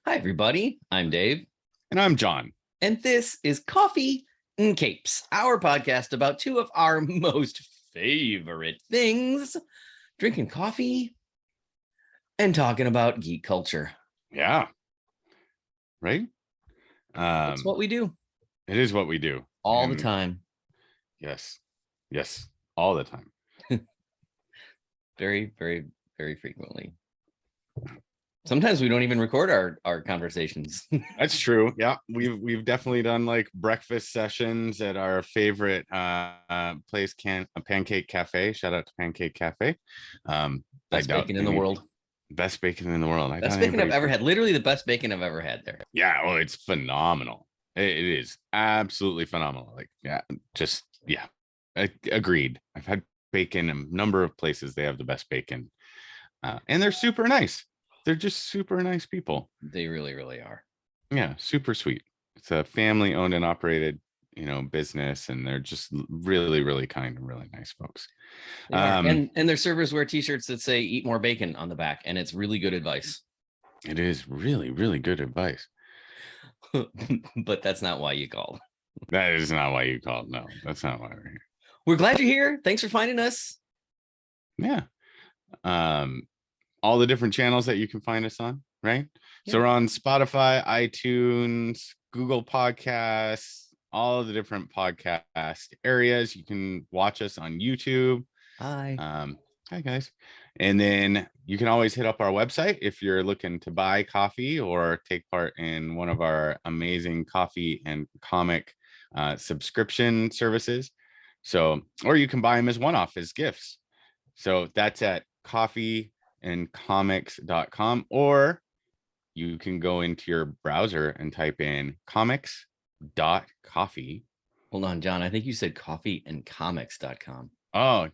Hi, everybody. I'm Dave. And I'm John. And this is Coffee and Capes, our podcast about two of our most favorite things, drinking coffee and talking about geek culture. Yeah. Right? That's what we do. It is what we do. All the time. Yes. Yes. All the time. Very, very, very frequently. Sometimes we don't even record our conversations. That's true. Yeah, we've definitely done like breakfast sessions at our favorite place, Pancake Cafe. Shout out to Pancake Cafe. Best bacon in the world. Best bacon in the world. Best bacon I've ever had. Literally the best bacon I've ever had there. Yeah, well, it's phenomenal. It is absolutely phenomenal. Like, agreed. I've had bacon in a number of places. They have the best bacon, and they're super nice. They're just super nice people. They really, really are. Yeah, super sweet. It's a family owned and operated, business, and they're just really, really kind and really nice folks. And their servers wear t-shirts that say "Eat more bacon" on the back, and it's really good advice. It is really, really good advice. But that's not why you called. That is not why you called. No, that's not why we're here. We're glad you're here. Thanks for finding us. Yeah. All the different channels that you can find us on, right? Yeah. So we're on Spotify, iTunes, Google Podcasts, all of the different podcast areas. You can watch us on YouTube. Hi. Hi, guys. And then you can always hit up our website if you're looking to buy coffee or take part in one of our amazing coffee and comic subscription services. So, or you can buy them as one-off as gifts. So that's at coffeeandcomics.com, or you can go into your browser and type in comics.coffee. Hold on, John. I think you said coffeeandcomics.com. Oh,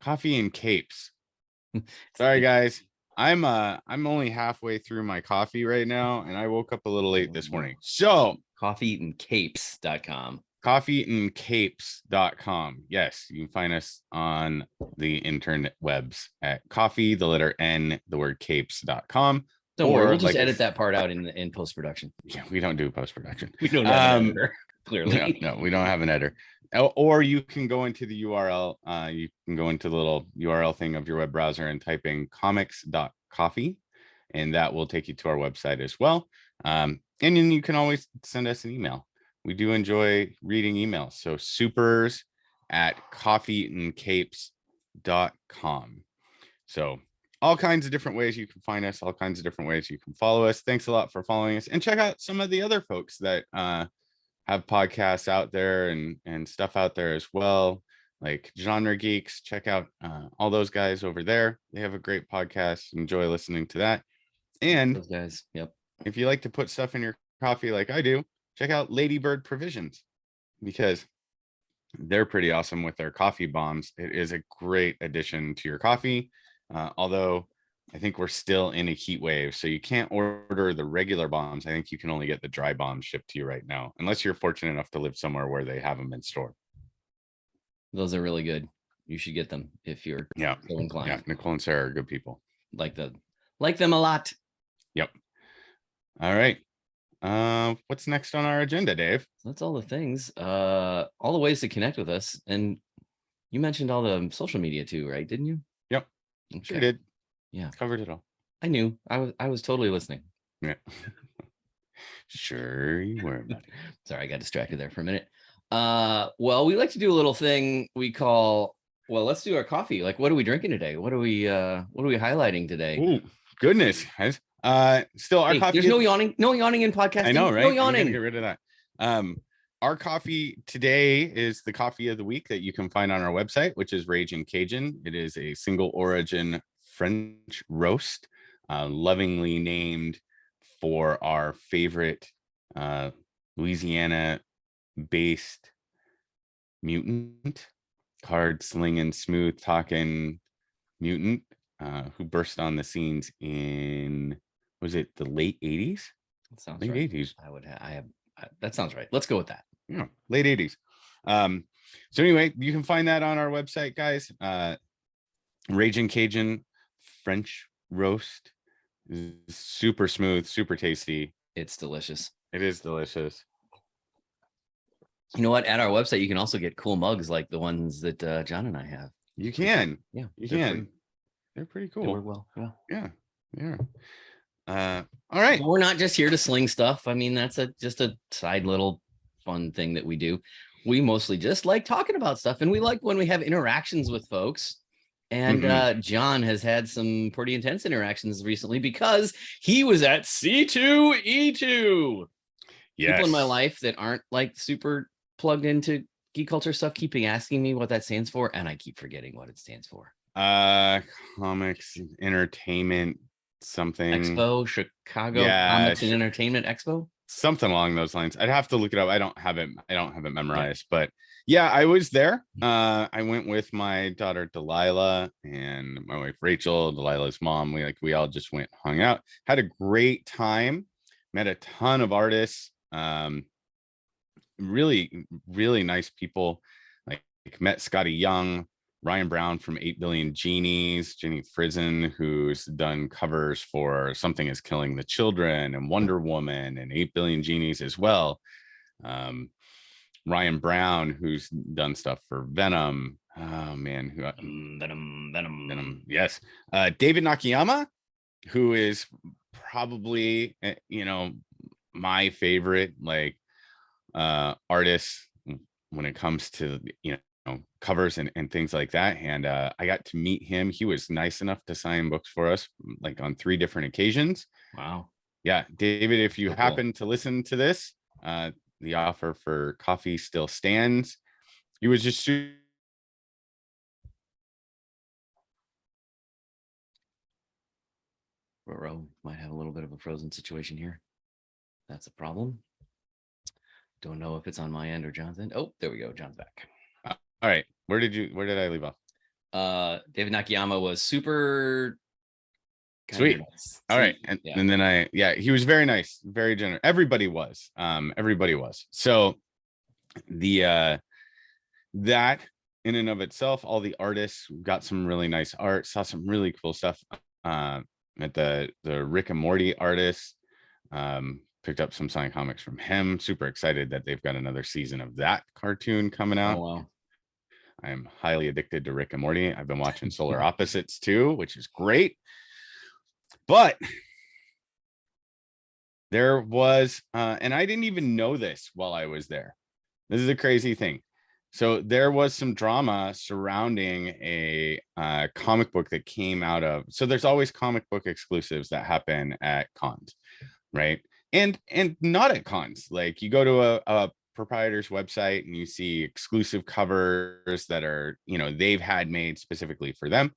coffee and capes. Sorry, guys. I'm only halfway through my coffee right now, and I woke up a little late this morning. So coffeeandcapes.com. coffeeandcapes.com. Yes, you can find us on the internet webs at coffee, the letter N, the word capes.com. Don't worry, we'll just edit that part out in post-production. Yeah, we don't do post-production. We don't have an editor, clearly. No, we don't have an editor. Or you can go into the URL. You can go into the little URL thing of your web browser and type in comics.coffee, and that will take you to our website as well. And then you can always send us an email. We do enjoy reading emails. So supers@coffeeandcapes.com. So all kinds of different ways you can find us, all kinds of different ways you can follow us. Thanks a lot for following us, and check out some of the other folks that have podcasts out there and stuff out there as well, like Genre Geeks. Check out all those guys over there. They have a great podcast. Enjoy listening to that. And those guys, yep. If you like to put stuff in your coffee like I do, check out Ladybird Provisions, because they're pretty awesome with their coffee bombs. It is a great addition to your coffee, although I think we're still in a heat wave, so you can't order the regular bombs. I think you can only get the dry bombs shipped to you right now, unless you're fortunate enough to live somewhere where they have them in store. Those are really good. You should get them if you're so inclined. Yeah, Nicole and Sarah are good people. Like them a lot. Yep. All right. What's next on our agenda, Dave? That's all the things. All the ways to connect with us, and you mentioned all the social media too, right? Didn't you? Yep. Okay. Sure did. Yeah, covered it all. I knew. I was totally listening. Yeah. Sure you were, buddy. Sorry, I got distracted there for a minute. Well, we like to do a little thing we call, let's do our coffee. Like, what are we drinking today? What are we highlighting today? Oh, goodness, guys. Still our coffee. There's no yawning in podcasting. I know, right? No yawning. Get rid of that. Our coffee today is the coffee of the week that you can find on our website, which is Raging Cajun. It is a single origin French roast, lovingly named for our favorite Louisiana-based mutant, card slinging, smooth talking mutant who burst on the scenes in, was it the late 80s? That sounds late right. 80s. That sounds right. Let's go with that. Yeah, late 80s. So anyway, you can find that on our website, guys. Raging Cajun French roast. It's super smooth, super tasty. It's delicious. It is delicious. You know what? At our website, you can also get cool mugs like the ones that John and I have. You can. Yeah, You they're can. pretty, They're pretty they cool. work well. Yeah. Yeah. Yeah. All right. But we're not just here to sling stuff. I mean, that's just a side little fun thing that we do. We mostly just like talking about stuff, and we like when we have interactions with folks. And John has had some pretty intense interactions recently because he was at C2E2. Yes. People in my life that aren't like super plugged into geek culture stuff keeping asking me what that stands for, and I keep forgetting what it stands for. Comics, entertainment, something. Expo, Chicago Comics and Entertainment Expo. Something along those lines. I'd have to look it up. I don't have it memorized, but yeah, I was there. I went with my daughter Delilah and my wife Rachel, Delilah's mom. We all just went, hung out, had a great time, met a ton of artists. Really, really nice people. Like met Scotty Young, Ryan Brown from 8 Billion Genies, Jenny Frizen, who's done covers for Something Is Killing the Children and Wonder Woman and 8 Billion Genies as well. Ryan Brown, who's done stuff for Venom. Oh man, Venom. Yes. David Nakayama, who is probably, my favorite artist when it comes to covers and things like that. And I got to meet him. He was nice enough to sign books for us on 3 different occasions. Wow. Yeah, David, if you happen to listen to this, the offer for coffee still stands. He was just Roro might have a little bit of a frozen situation here. That's a problem. Don't know if it's on my end or John's end. Oh, there we go. John's back. All right. Where did I leave off? David Nakayama was super sweet. Nice. All right. And then he was very nice, very generous. Everybody was. So the that in and of itself, all the artists got some really nice art, saw some really cool stuff. At the Rick and Morty artist, picked up some signed comics from him. Super excited that they've got another season of that cartoon coming out. Oh, wow. I am highly addicted to Rick and Morty. I've been watching Solar Opposites too, which is great. But there was, and I didn't even know this while I was there. This is a crazy thing. So there was some drama surrounding a comic book that came out of. So there's always comic book exclusives that happen at cons, right? And not at cons. Like you go to a proprietor's website and you see exclusive covers that are, they've had made specifically for them.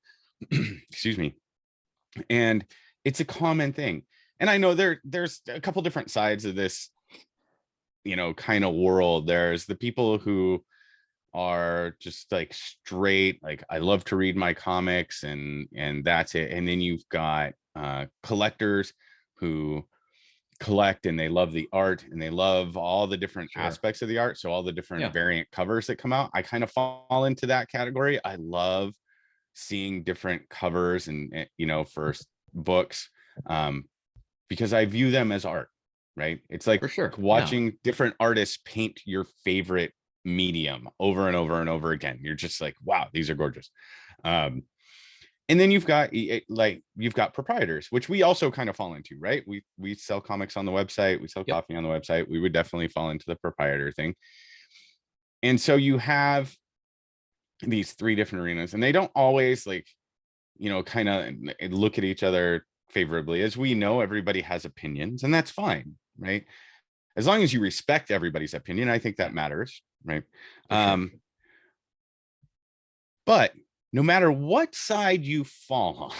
Excuse me. And it's a common thing. And I know there's a couple different sides of this, kind of world. There's the people who are just straight, I love to read my comics and that's it. And then you've got collectors who collect and they love the art and they love all the different aspects of the art. So all the different variant covers that come out, I kind of fall into that category. I love seeing different covers and for books, because I view them as art, right? It's like watching different artists paint your favorite medium over and over and over again. You're just like, wow, these are gorgeous. And then you've got proprietors, which we also kind of fall into, right? We sell comics on the website, we sell coffee on the website. We would definitely fall into the proprietor thing. And so you have these 3 different arenas, and they don't always kind of look at each other favorably. As we know, everybody has opinions, and that's fine, right? As long as you respect everybody's opinion, I think that matters, right? But no matter what side you fall on,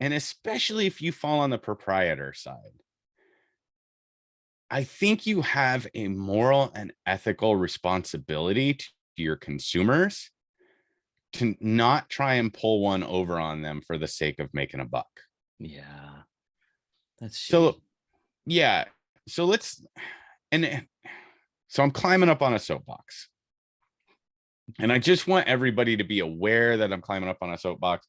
and especially if you fall on the proprietor side, I think you have a moral and ethical responsibility to your consumers to not try and pull one over on them for the sake of making a buck. Yeah. That's so, yeah. So so I'm climbing up on a soapbox. And I just want everybody to be aware that I'm climbing up on a soapbox,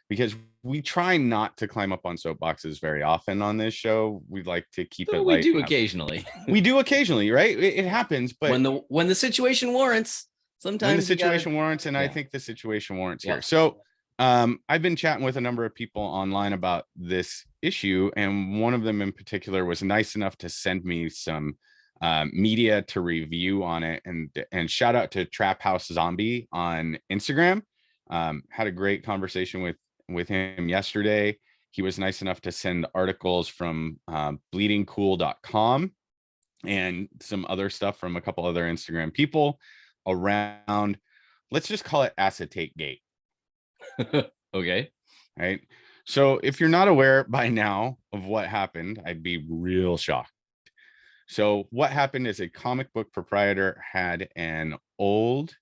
because we try not to climb up on soapboxes very often on this show. We like to keep it We light. do occasionally. We do occasionally, right? It happens, but when the situation warrants, sometimes when the situation warrants, and I think the situation warrants here. So I've been chatting with a number of people online about this issue, and one of them in particular was nice enough to send me some media to review on it, and shout out to Trap House Zombie on Instagram. Had a great conversation with him yesterday. He was nice enough to send articles from bleedingcool.com and some other stuff from a couple other Instagram people around, let's just call it acetate gate. Okay. Right. So if you're not aware by now of what happened, I'd be real shocked. So what happened is a comic book proprietor had an old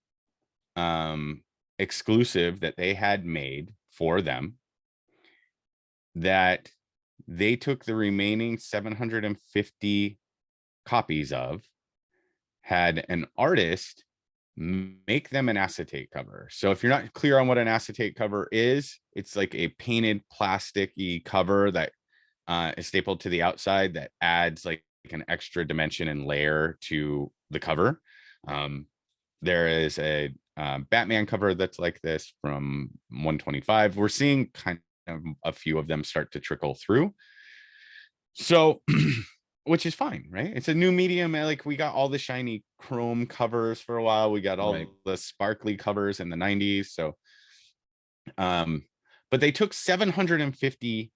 exclusive that they had made for them that they took the remaining 750 copies of, had an artist make them an acetate cover. So if you're not clear on what an acetate cover is, it's like a painted plasticky cover that is stapled to the outside that adds like an extra dimension and layer to the cover. There is a Batman cover that's like this from 125. We're seeing kind of a few of them start to trickle through. So which is fine, right? It's a new medium. Like we got all the shiny chrome covers for a while. We got all the sparkly covers in the 90s. So but they took 750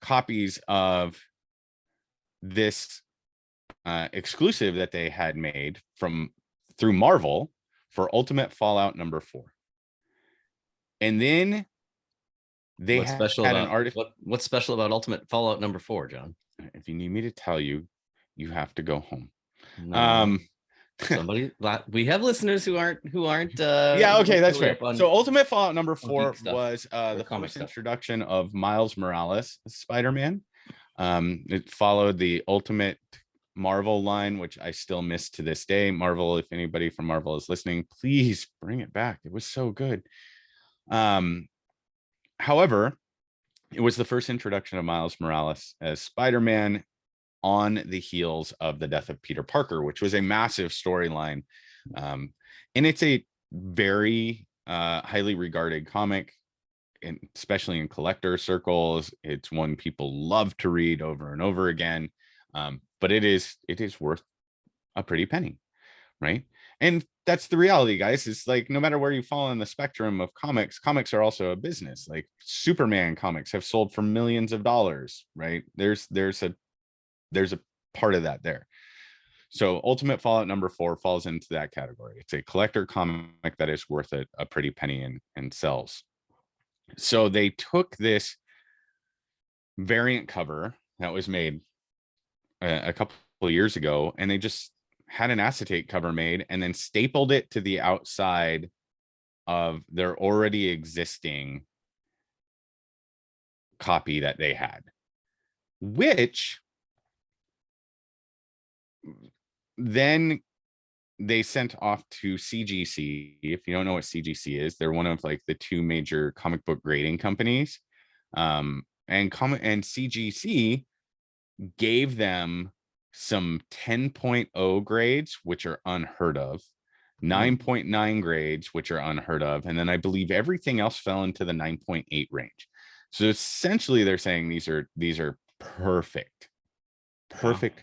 copies of this exclusive that they had made through Marvel for Ultimate Fallout #4. And then they had an artist. What's special about Ultimate Fallout #4, John? If you need me to tell you, you have to go home. No. Somebody, we have listeners who aren't yeah, okay, that's fair. So Ultimate Fallout #4 was the first stuff. introduction of Miles Morales Spider-Man. It followed the Ultimate Marvel line, which I still miss to this day. Marvel, if anybody from Marvel is listening, please bring it back. It was so good. However, it was the first introduction of Miles Morales as Spider-Man on the heels of the death of Peter Parker, which was a massive storyline. And it's a very highly regarded comic, and especially in collector circles. It's one people love to read over and over again. But it is worth a pretty penny, right? And that's the reality, guys. It's like no matter where you fall on the spectrum of comics are also a business. Like Superman comics have sold for millions of dollars, right? There's a part of that there. So Ultimate Fallout #4 falls into that category. It's a collector comic that is worth a pretty penny and sells. So they took this variant cover that was made a couple of years ago, and they just had an acetate cover made and then stapled it to the outside of their already existing copy that they had, which then they sent off to CGC. If you don't know what CGC is, they're one of like the two major comic book grading companies. And CGC gave them some 10.0 grades, which are unheard of, 9.9 grades, which are unheard of, and then I believe everything else fell into the 9.8 range. So essentially they're saying these are perfect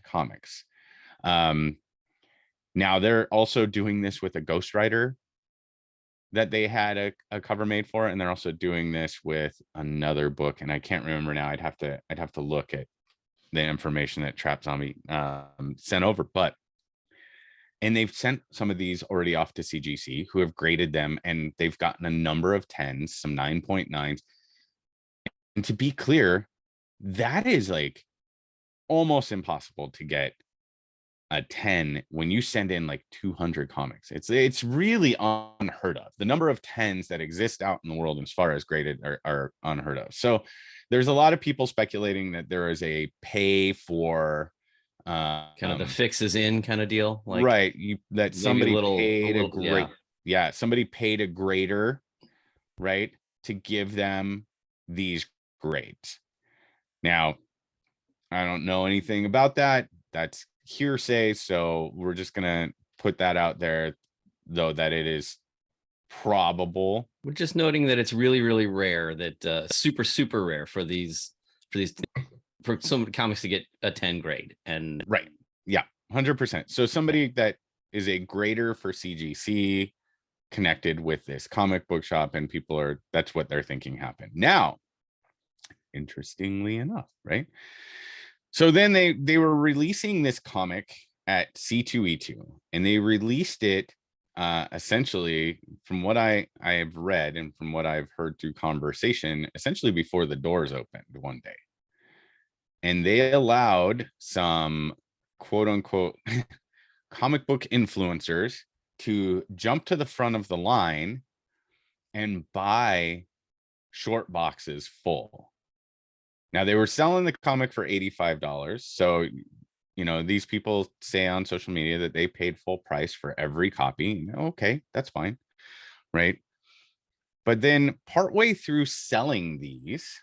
comics. Now they're also doing this with a Ghost Rider that they had a cover made for, and they're also doing this with another book, and I can't remember now. I'd have to look at the information that Trap Zombie sent over, and they've sent some of these already off to CGC, who have graded them, and they've gotten a number of 10s, some 9.9s. And to be clear, that is like almost impossible to get a 10 when you send in like 200 comics. It's really unheard of. The number of 10s that exist out in the world as far as graded are unheard of. So there's a lot of people speculating that there is a pay for kind of the fixes in kind of deal, like right, that somebody paid somebody paid a grader, right, to give them these grades. Now, I don't know anything about that. That's hearsay. So we're just going to put that out there, though, that it is probable. We're just noting that it's really, really rare, that super rare for some comics to get a 10 grade. And right. Yeah, 100%. So somebody that is a grader for CGC connected with this comic book shop, and that's what they're thinking happened. Now, interestingly enough, right? So then they were releasing this comic at C2E2, and they released it essentially, from what I have read and from what I've heard through conversation, essentially before the doors opened one day. And they allowed some quote unquote comic book influencers to jump to the front of the line and buy short boxes full. Now, they were selling the comic for $85. So, these people say on social media that they paid full price for every copy. Okay, that's fine. Right. But then partway through selling these,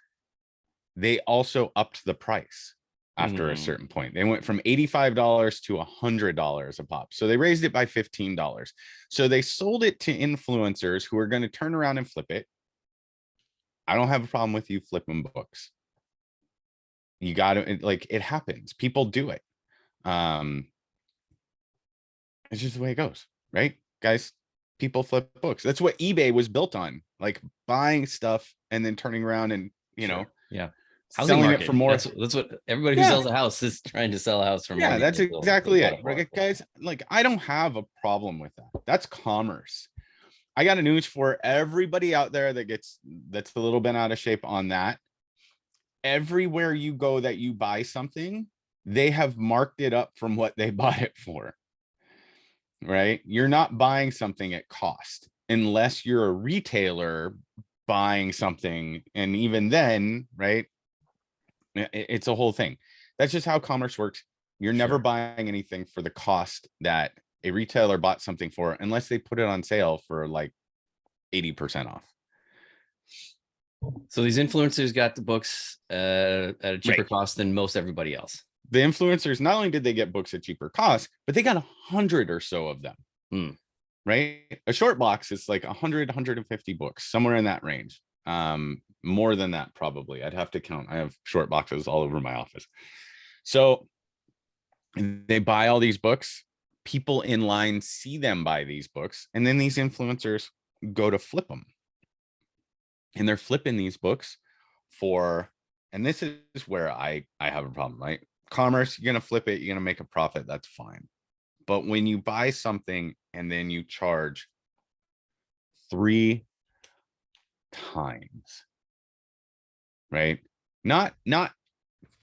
they also upped the price after a certain point. They went from $85 to $100 a pop. So they raised it by $15. So they sold it to influencers who are going to turn around and flip it. I don't have a problem with you flipping books. You got to, like, it happens. People do it. It's just the way it goes, right, guys? People flip books. That's what eBay was built on, like buying stuff and then turning around and yeah, housing selling market. it for more. That's what everybody who sells a house is trying to sell a house for more. Yeah, that's exactly it, right, guys? Like, I don't have a problem with that. That's commerce. I got a news for everybody out there that's a little bit out of shape on that. Everywhere you go that you buy something, they have marked it up from what they bought it for. Right? You're not buying something at cost unless you're a retailer buying something. And even then, right, it's a whole thing. That's just how commerce works. You're never buying anything for the cost that a retailer bought something for, unless they put it on sale for like 80% off. So these influencers got the books at a cheaper cost than most everybody else. The influencers, not only did they get books at cheaper cost, but they got 100 or so of them. Right? A short box is like 100, 150 books, somewhere in that range. More than that, probably. I'd have to count. I have short boxes all over my office. So they buy all these books. People in line see them buy these books, and then these influencers go to flip them. And they're flipping these books for, and this is where I have a problem, right? Commerce, you're going to flip it, you're going to make a profit, that's fine. But when you buy something and then you charge 3 times, right? Not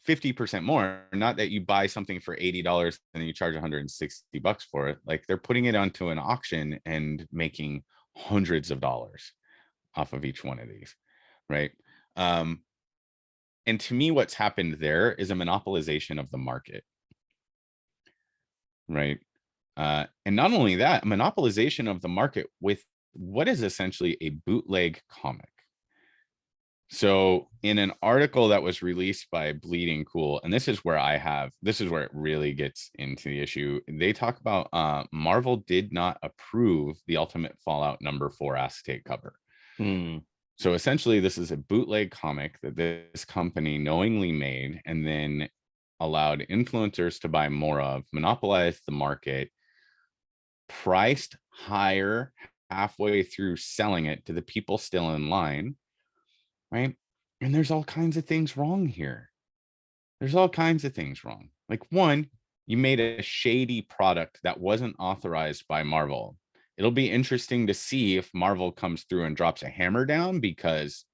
50% more, not that you buy something for $80 and you charge $160 for it. Like, they're putting it onto an auction and making hundreds of dollars off of each one of these, right? And to me, what's happened there is a monopolization of the market, right? And not only that, monopolization of the market with what is essentially a bootleg comic. So in an article that was released by Bleeding Cool, and this is where it really gets into the issue. They talk about Marvel did not approve the Ultimate Fallout #4 acetate cover. So essentially, this is a bootleg comic that this company knowingly made and then allowed influencers to buy more of, monopolized the market, priced higher halfway through selling it to the people still in line, right? And there's all kinds of things wrong here. There's all kinds of things wrong. Like, one, you made a shady product that wasn't authorized by Marvel. It'll be interesting to see if Marvel comes through and drops a hammer down, because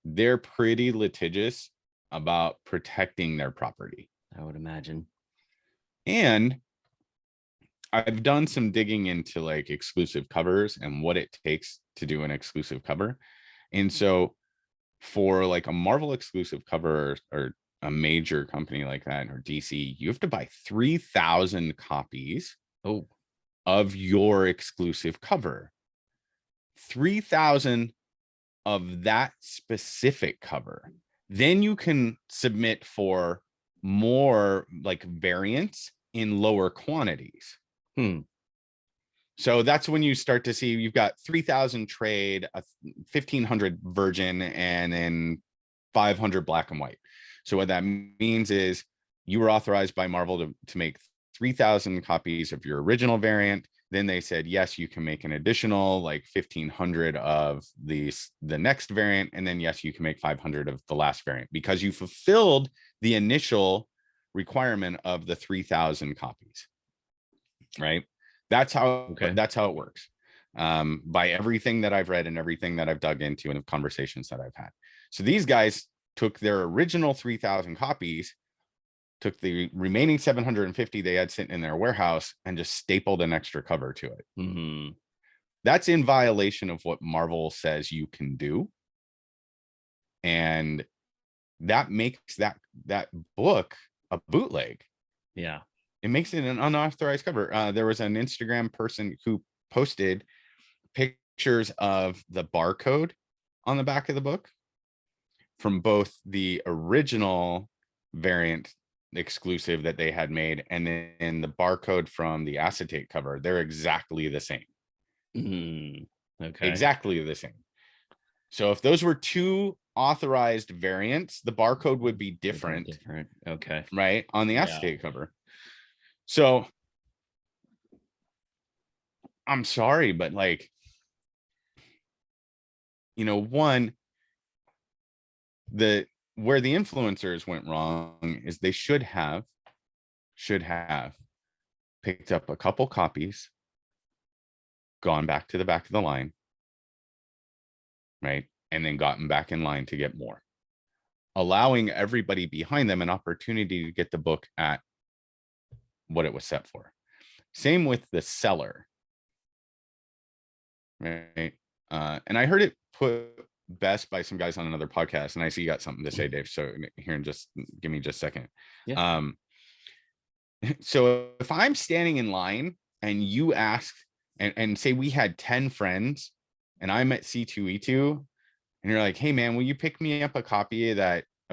they're pretty litigious about protecting their property, I would imagine. And I've done some digging into like exclusive covers and what it takes to do an exclusive cover. And so for like a Marvel exclusive cover or a major company like that, or DC, you have to buy 3,000 copies of your exclusive cover. 3,000 of that specific cover. Then you can submit for more like variants in lower quantities. So that's when you start to see you've got 3,000 trade, 1,500 virgin, and then 500 black and white. So what that means is you were authorized by Marvel to make 3,000 copies of your original variant. Then they said, yes, you can make an additional like 1,500 of the next variant. And then, yes, you can make 500 of the last variant because you fulfilled the initial requirement of the 3,000 copies, right? That's how it works. By everything that I've read and everything that I've dug into and the conversations that I've had. So these guys took their original 3,000 copies, took the remaining 750 they had sitting in their warehouse and just stapled an extra cover to it. That's in violation of what Marvel says you can do. And that makes that book a bootleg. Yeah. It makes it an unauthorized cover. There was an Instagram person who posted pictures of the barcode on the back of the book from both the original variant exclusive that they had made and then the barcode from the acetate cover. They're exactly the same. Okay. Exactly the same. So if those were two authorized variants, the barcode would be different. Okay. Right? On the acetate cover. So I'm sorry, but like, one, where the influencers went wrong is they should have picked up a couple copies, gone back to the back of the line, right? And then gotten back in line to get more, allowing everybody behind them an opportunity to get the book at what it was set for. Same with the seller, right? And I heard it put best by some guys on another podcast, and I see you got something to say, Dave. So here, and just give me just a second. So if I'm standing in line and you ask and say we had 10 friends and I'm at C2E2 and you're like, hey man, will you pick me up a copy of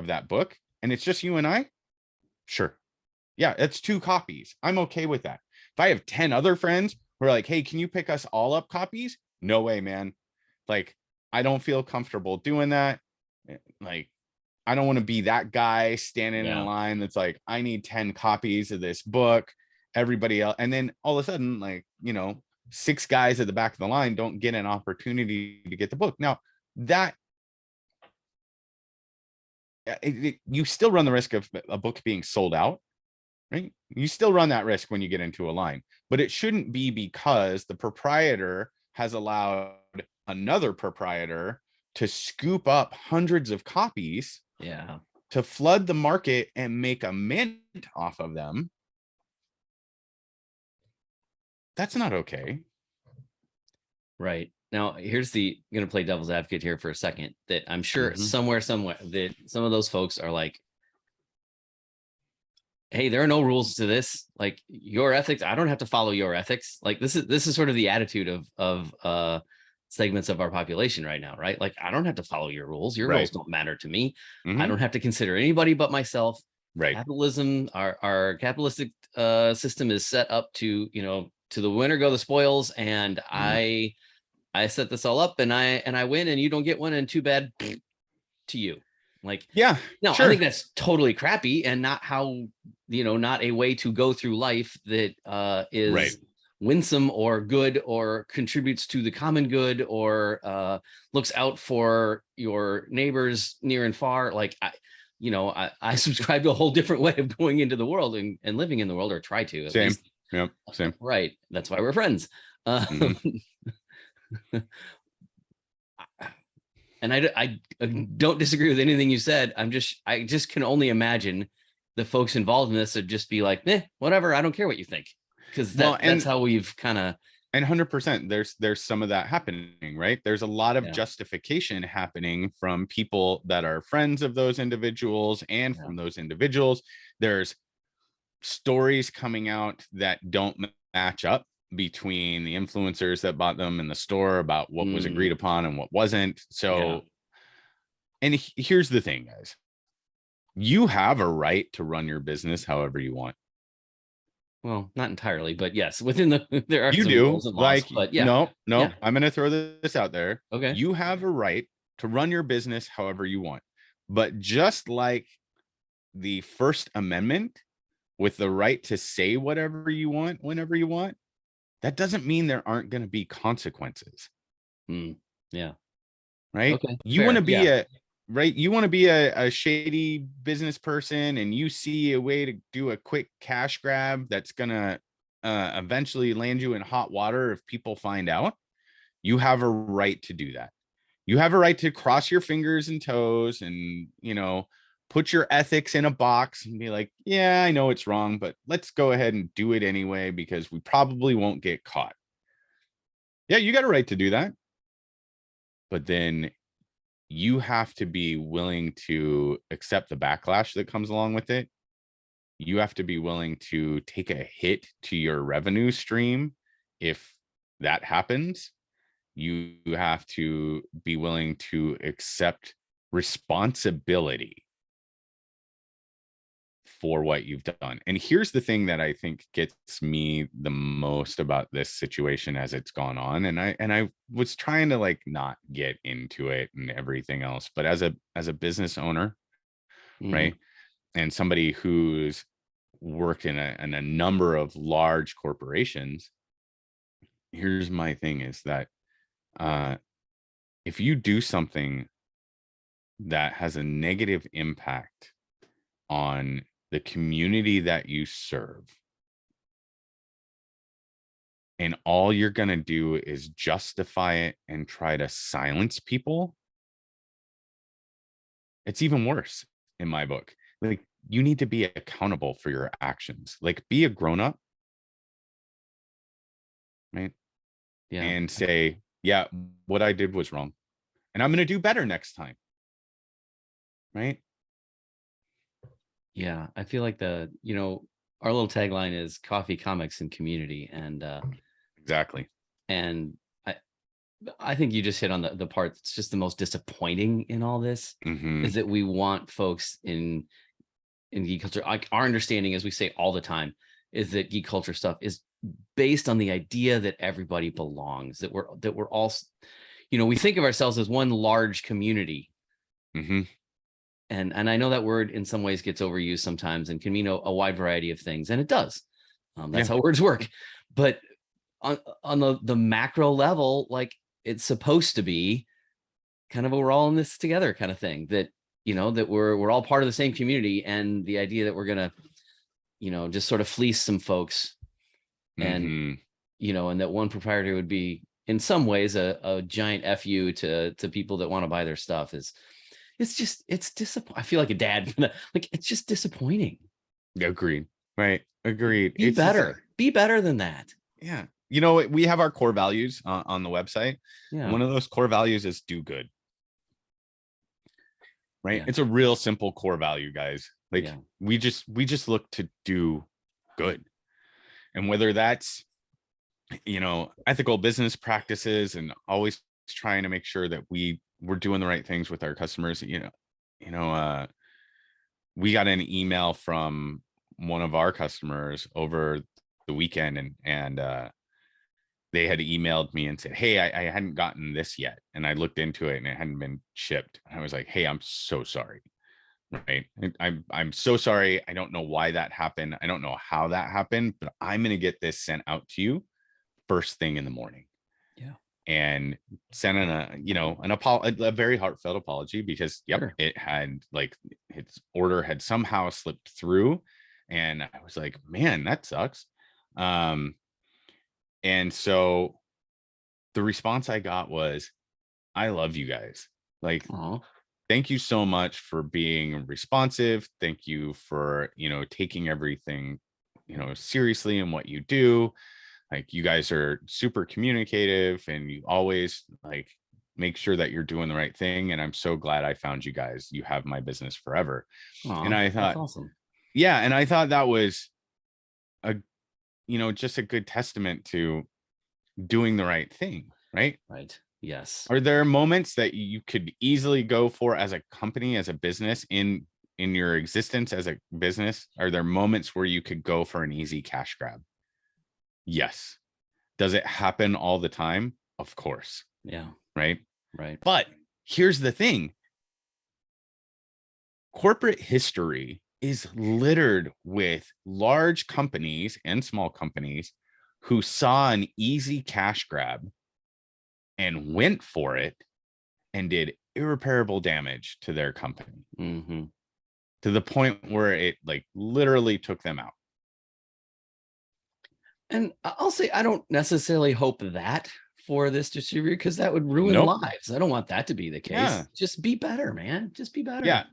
that book? And it's just you and I. Sure. Yeah, that's 2 copies. I'm okay with that. If I have 10 other friends who are like, hey, can you pick us all up copies? No way, man. Like, I don't feel comfortable doing that. Like, I don't want to be that guy standing in a line that's like, I need 10 copies of this book. Everybody else. And then all of a sudden, like, 6 guys at the back of the line don't get an opportunity to get the book. Now, that you still run the risk of a book being sold out, right? You still run that risk when you get into a line, but it shouldn't be because the proprietor has allowed another proprietor to scoop up hundreds of copies to flood the market and make a mint off of them. That's not okay. Right. Now, here's I'm going to play devil's advocate here for a second, that I'm sure somewhere that some of those folks are like, hey, there are no rules to this. Like, your ethics, I don't have to follow your ethics. Like, this is sort of the attitude of segments of our population right now, right? Like, I don't have to follow your rules. Your rules don't matter to me. I don't have to consider anybody but myself. Right. Capitalism, our capitalistic system is set up to, to the winner go the spoils, and I set this all up and I win and you don't get one, and too bad to you. Like, I think that's totally crappy and not how, not a way to go through life that is winsome or good or contributes to the common good or looks out for your neighbors near and far. Like, I subscribe to a whole different way of going into the world and living in the world, or try to at least. Yep. Same. Right. That's why we're friends. And I don't disagree with anything you said. I just can only imagine the folks involved in this would just be like, whatever, I don't care what you think. Because that's how we've kind of. And 100%, there's some of that happening, right? There's a lot of justification happening from people that are friends of those individuals and from those individuals. There's stories coming out that don't match up between the influencers that bought them in the store about what was agreed upon and what wasn't. So, and here's the thing, guys. You have a right to run your business however you want. Well, not entirely, but yes, within there are You some do. rules and laws, but yeah. No, Yeah. I'm going to throw this out there. Okay. You have a right to run your business however you want. But just like the First Amendment, with the right to say whatever you want, whenever you want, that doesn't mean there aren't going to be consequences. Yeah. Right. Okay. You want to be you want to be a shady business person, and you see a way to do a quick cash grab that's going to eventually land you in hot water if people find out. You have a right to do that. You have a right to cross your fingers and toes and, put your ethics in a box and be like, yeah, I know it's wrong, but let's go ahead and do it anyway, because we probably won't get caught. Yeah, you got a right to do that. But then you have to be willing to accept the backlash that comes along with it. You have to be willing to take a hit to your revenue stream if that happens. You have to be willing to accept responsibility for what you've done. And here's the thing that I think gets me the most about this situation as it's gone on. And I was trying to like not get into it and everything else, but as a business owner, right? And somebody who's worked in a number of large corporations, here's my thing is that if you do something that has a negative impact on the community that you serve, and all you're going to do is justify it and try to silence people, it's even worse in my book. Like, you need to be accountable for your actions. Like, be a grown-up, right? Yeah. And say, yeah, what I did was wrong, and I'm going to do better next time, right? Yeah, I feel like our little tagline is coffee, comics, and community. And exactly. And I think you just hit on the part that's just the most disappointing in all this, is that we want folks in geek culture. Like, our understanding, as we say all the time, is that geek culture stuff is based on the idea that everybody belongs, that we're all, we think of ourselves as one large community. And I know that word in some ways gets overused sometimes and can mean a wide variety of things, and it does. That's how words work. But on the macro level, like, it's supposed to be kind of a we're all in this together kind of thing, that that we're all part of the same community, and the idea that we're gonna just sort of fleece some folks, and and that one proprietor would be in some ways a giant FU to people that want to buy their stuff it's disappointing. I feel like a dad. Like, it's just disappointing. Agreed. Right. Agreed. Be better than that. Yeah. We have our core values on the website. Yeah. One of those core values is do good. Right. Yeah. It's a real simple core value, guys. Like, we just look to do good. And whether that's, ethical business practices and always trying to make sure that we're doing the right things with our customers. We got an email from one of our customers over the weekend, and they had emailed me and said, hey, I hadn't gotten this yet. And I looked into it and it hadn't been shipped. And I was like, hey, I'm so sorry. Right. I'm so sorry. I don't know why that happened. I don't know how that happened, but I'm going to get this sent out to you first thing in the morning. Yeah. And sent in a very heartfelt apology, because it had, like, its order had somehow slipped through, and I was like, man, that sucks. And so the response I got was, I love you guys. Like, thank you so much for being responsive. Thank you for taking everything seriously in what you do. Like, you guys are super communicative, and you always like make sure that you're doing the right thing. And I'm so glad I found you guys. You have my business forever. And I thought, that's awesome. Yeah. And I thought that was just a good testament to doing the right thing, right? Right. Yes. Are there moments that you could easily go for as a company, as a business, in your existence as a business? Are there moments where you could go for an easy cash grab? Yes. Does it happen all the time? Of course. Yeah. Right. Right. But here's the thing. Corporate history is littered with large companies and small companies who saw an easy cash grab and went for it and did irreparable damage to their company, to the point where it like literally took them out. And I'll say I don't necessarily hope that for this distributor, because that would ruin lives. I don't want that to be the case. Yeah. Just be better, man. Just be better. Yeah.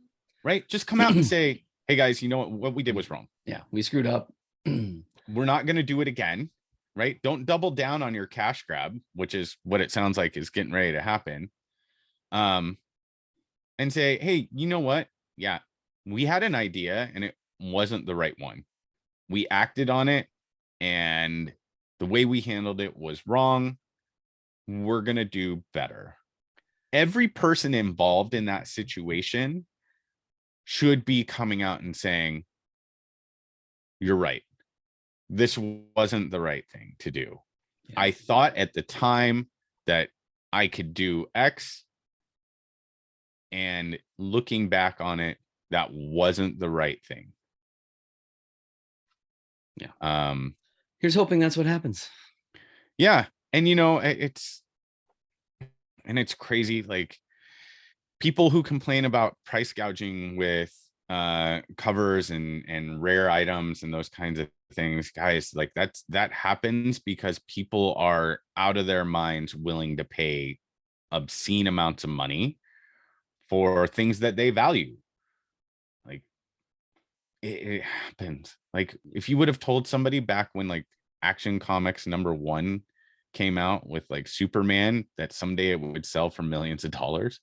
Right. Just come out and say, hey guys, you know what we did was wrong. Yeah, we screwed up. We're not going to do it again. Right. Don't double down on your cash grab, which is what it sounds like is getting ready to happen. And say, hey, you know what? Yeah, we had an idea and it wasn't the right one. We acted on it and the way we handled it was wrong. We're going to do better. Every person involved in that situation should be coming out and saying, you're right. This wasn't the right thing to do. Yeah. I thought at the time that I could do X, and looking back on it, that wasn't the right thing. Yeah. Here's hoping that's what happens. Yeah. And it's crazy. Like, people who complain about price gouging with covers and rare items and those kinds of things, guys, like that happens because people are out of their minds willing to pay obscene amounts of money for things that they value. Like, it happens. Like, if you would have told somebody back when like Action Comics #1 came out with like Superman that someday it would sell for millions of dollars,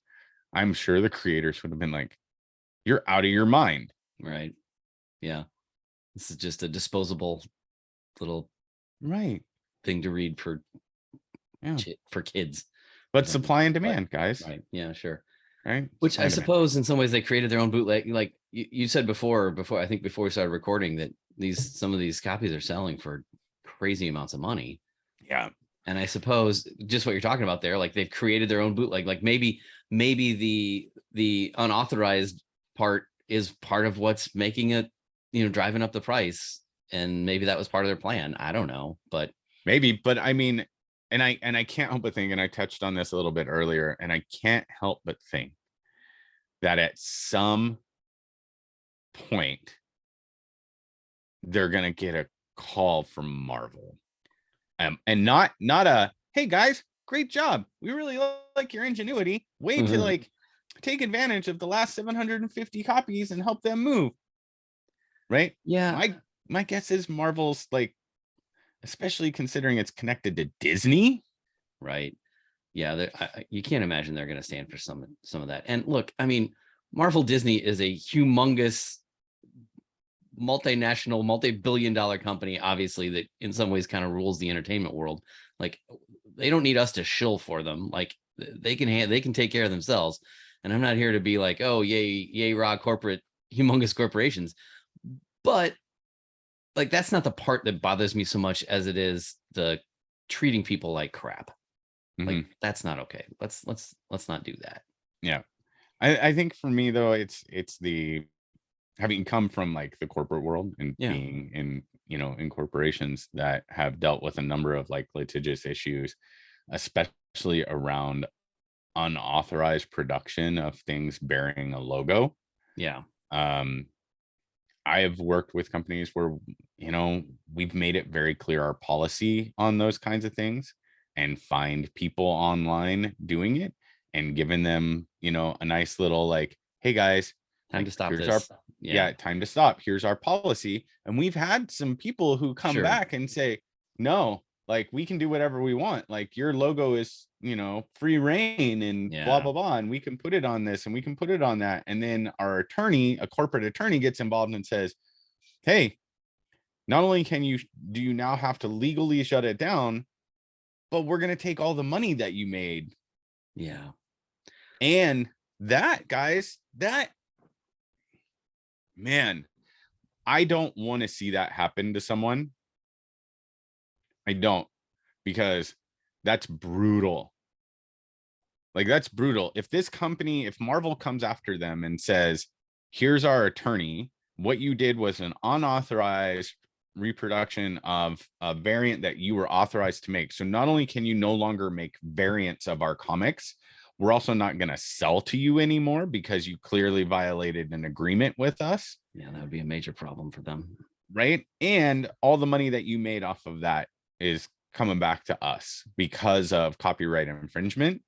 I'm sure the creators would have been like, you're out of your mind. Right. Yeah. This is just a disposable little thing to read for kids. But supply and demand, guys. Right. Yeah, sure. Right. Which I suppose in some ways they created their own bootleg. Like you said before I think before we started recording, that some of these copies are selling for crazy amounts of money. Yeah. And I suppose just what you're talking about there, like they've created their own bootleg. Like maybe the unauthorized part is part of what's making it, driving up the price. And maybe that was part of their plan. I don't know, but maybe. But I mean, and I can't help but think, and I touched on this a little bit earlier, and I can't help but think that at some point they're gonna get a call from Marvel. And not a, hey guys, great job, we really like your ingenuity, way to like take advantage of the last 750 copies and help them move. Right. Yeah. My guess is Marvel's like, especially considering it's connected to Disney. Right. Yeah. You can't imagine they're going to stand for some of that. And look, I mean, Marvel Disney is a humongous multinational, multi-billion-dollar company, obviously, that in some ways kind of rules the entertainment world. Like, they don't need us to shill for them. Like, they can take care of themselves. And I'm not here to be like, oh, yay raw humongous corporations. But like, that's not the part that bothers me so much as it is the treating people like crap. Like, that's not okay. Let's not do that. Yeah. I think for me though, it's the having come from like the corporate world and being in corporations that have dealt with a number of like litigious issues, especially around unauthorized production of things bearing a logo. Yeah. I have worked with companies where, we've made it very clear our policy on those kinds of things, and find people online doing it and given them, a nice little like, hey guys, time to stop this. Time to stop. Here's our policy. And we've had some people who come back and say, no, like, we can do whatever we want. Like, your logo is, free reign and blah, blah, blah. And we can put it on this and we can put it on that. And then our attorney, a corporate attorney, gets involved and says, hey, not only do you now have to legally shut it down, but we're going to take all the money that you made. Yeah. And that, guys, man, I don't want to see that happen to someone. I don't, because that's brutal. Like, that's brutal. If this company, if Marvel comes after them and says, here's our attorney, what you did was an unauthorized reproduction of a variant that you were authorized to make. So not only can you no longer make variants of our comics, we're also not going to sell to you anymore because you clearly violated an agreement with us. Yeah, that would be a major problem for them. Right. And all the money that you made off of that is coming back to us because of copyright infringement.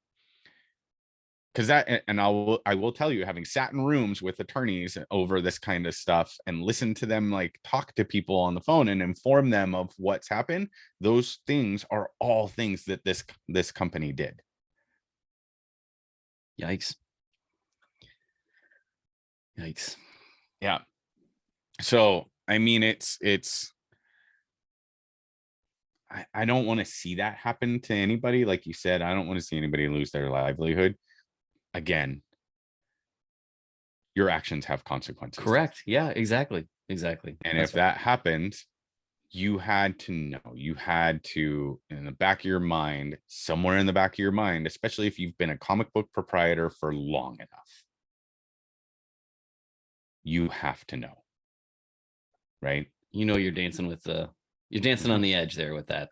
Because that, and I will tell you, having sat in rooms with attorneys over this kind of stuff and listen to them like talk to people on the phone and inform them of what's happened, those things are all things that this company did. Yikes. Yeah. So I mean, I don't want to see that happen to anybody. Like you said, I don't want to see anybody lose their livelihood. Again, your actions have consequences. Correct. Yeah, exactly. And That's if that happens, you had to know, in the back of your mind, somewhere in the back of your mind, especially if you've been a comic book proprietor for long enough, you have to know, right? You're dancing with you're dancing on the edge there with that.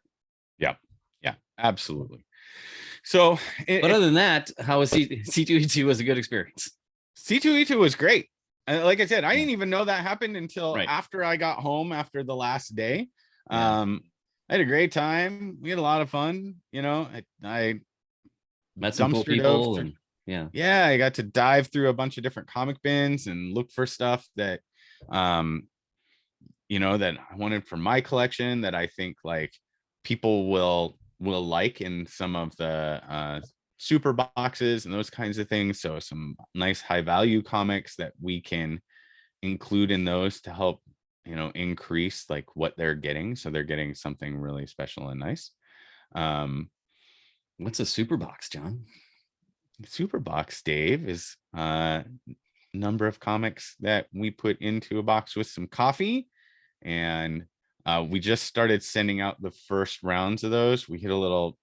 Yeah, absolutely. So, but other than that, how was C2E2 was a good experience. C2E2 was great. Like I said, I didn't even know that happened until after I got home after the last day. I had a great time. We had a lot of fun. I met some cool people. I got to dive through a bunch of different comic bins and look for stuff that, that I wanted for my collection that I think like people will like in some of the super boxes and those kinds of things. So some nice high value comics that we can include in those to help increase like what they're getting, so they're getting something really special and nice. What's a super box, John? Super box, Dave, is a number of comics that we put into a box with some coffee, and we just started sending out the first rounds of those. We hit a little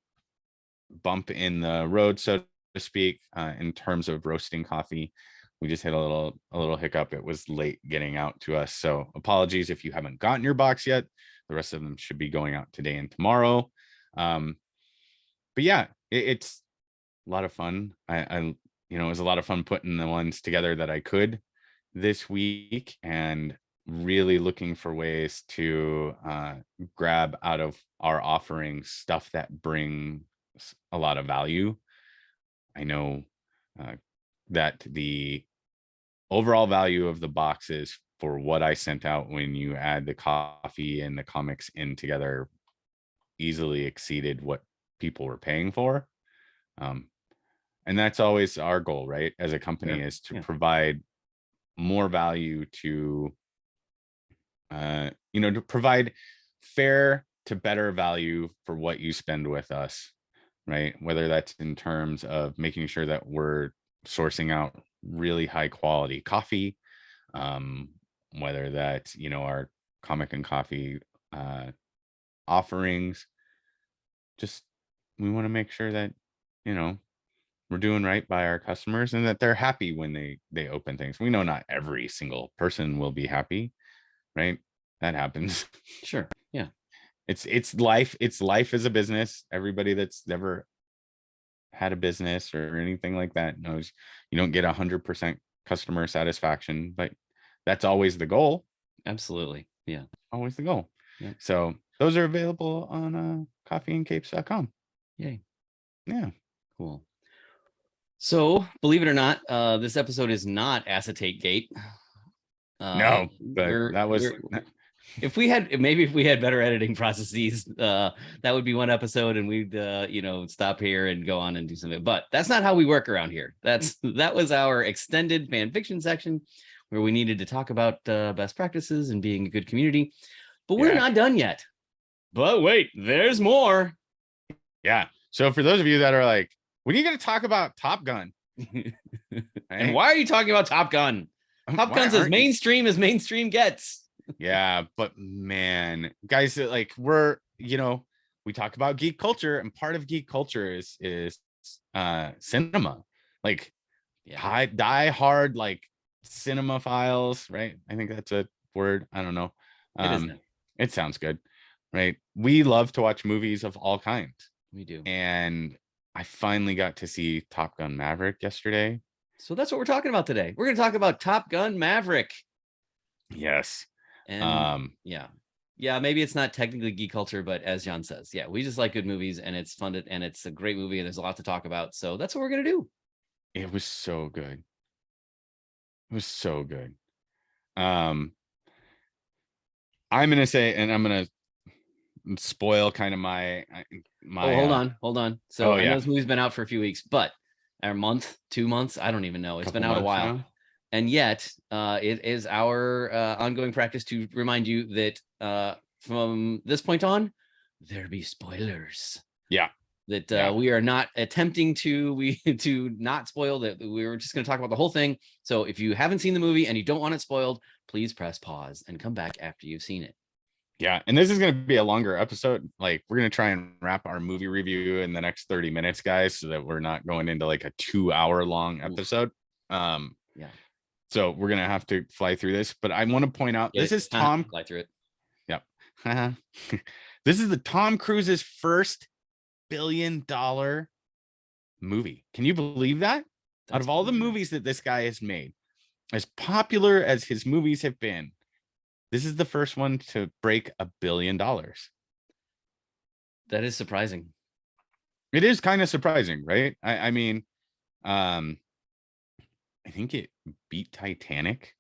bump in the road, so to speak, in terms of roasting coffee. We just hit a little hiccup. It was late getting out to us, so apologies if you haven't gotten your box yet. The rest of them should be going out today and tomorrow. But yeah, it's a lot of fun. I it was a lot of fun putting the ones together that I could this week, and really looking for ways to grab out of our offerings stuff that brings a lot of value. I know that the overall value of the boxes for what I sent out when you add the coffee and the comics in together easily exceeded what people were paying for. And that's always our goal, right? As a company, is to provide more value to, to provide fair to better value for what you spend with us, right? Whether that's in terms of making sure that we're sourcing out really high quality coffee, whether that's, our comic and coffee offerings. Just, we want to make sure that, we're doing right by our customers and that they're happy when they open things. We know not every single person will be happy, right? That happens. Sure. Yeah. It's life. It's life as a business. Everybody that's never had a business or anything like that knows you don't get 100% customer satisfaction, but that's always the goal. Absolutely. Yeah. Always the goal. Yeah. So those are available on coffeeandcapes.com. Yay. Yeah. Cool. So, believe it or not, this episode is not acetate gate. No, but that was if we had better editing processes, that would be one episode and we'd stop here and go on and do something. But that's not how we work around here. That was our extended fan fiction section where we needed to talk about best practices and being a good community. But we're not done yet. But wait, there's more. Yeah. So for those of you that are like, when are you going to talk about Top Gun? And why are you talking about Top Gun? Top Gun's as mainstream gets. Yeah, but man, guys, like we talk about geek culture, and part of geek culture is cinema. Like die hard like cinema files, right? I think that's a word. I don't know. It sounds good, right? We love to watch movies of all kinds. We do. And I finally got to see Top Gun Maverick yesterday. So that's what we're talking about today. We're going to talk about Top Gun Maverick. Yes. And yeah, maybe it's not technically geek culture, but as John says, yeah, we just like good movies, and it's fun and it's a great movie, and there's a lot to talk about. So that's what we're going to do. It was so good. It was so good. I'm going to say, and I'm going to spoil kind of my hold on. So I know this movie's been out for a few weeks, but a month, 2 months, I don't even know. It's been out a while now. And yet it is our ongoing practice to remind you that from this point on, there be spoilers. Yeah. That we are not attempting to not spoil that. We're just going to talk about the whole thing. So if you haven't seen the movie and you don't want it spoiled, please press pause and come back after you've seen it. Yeah, and this is going to be a longer episode. Like, we're going to try and wrap our movie review in the next 30 minutes, guys, so that we're not going into like a 2-hour long episode. Yeah. So we're going to have to fly through this, but I want to point out this is Tom. Fly through it. Yep. This is the Tom Cruise's first billion-dollar movie. Can you believe that? Out of all the movies that this guy has made, as popular as his movies have been, this is the first one to break $1 billion. That is surprising. It is kind of surprising, right? I mean, I think it beat Titanic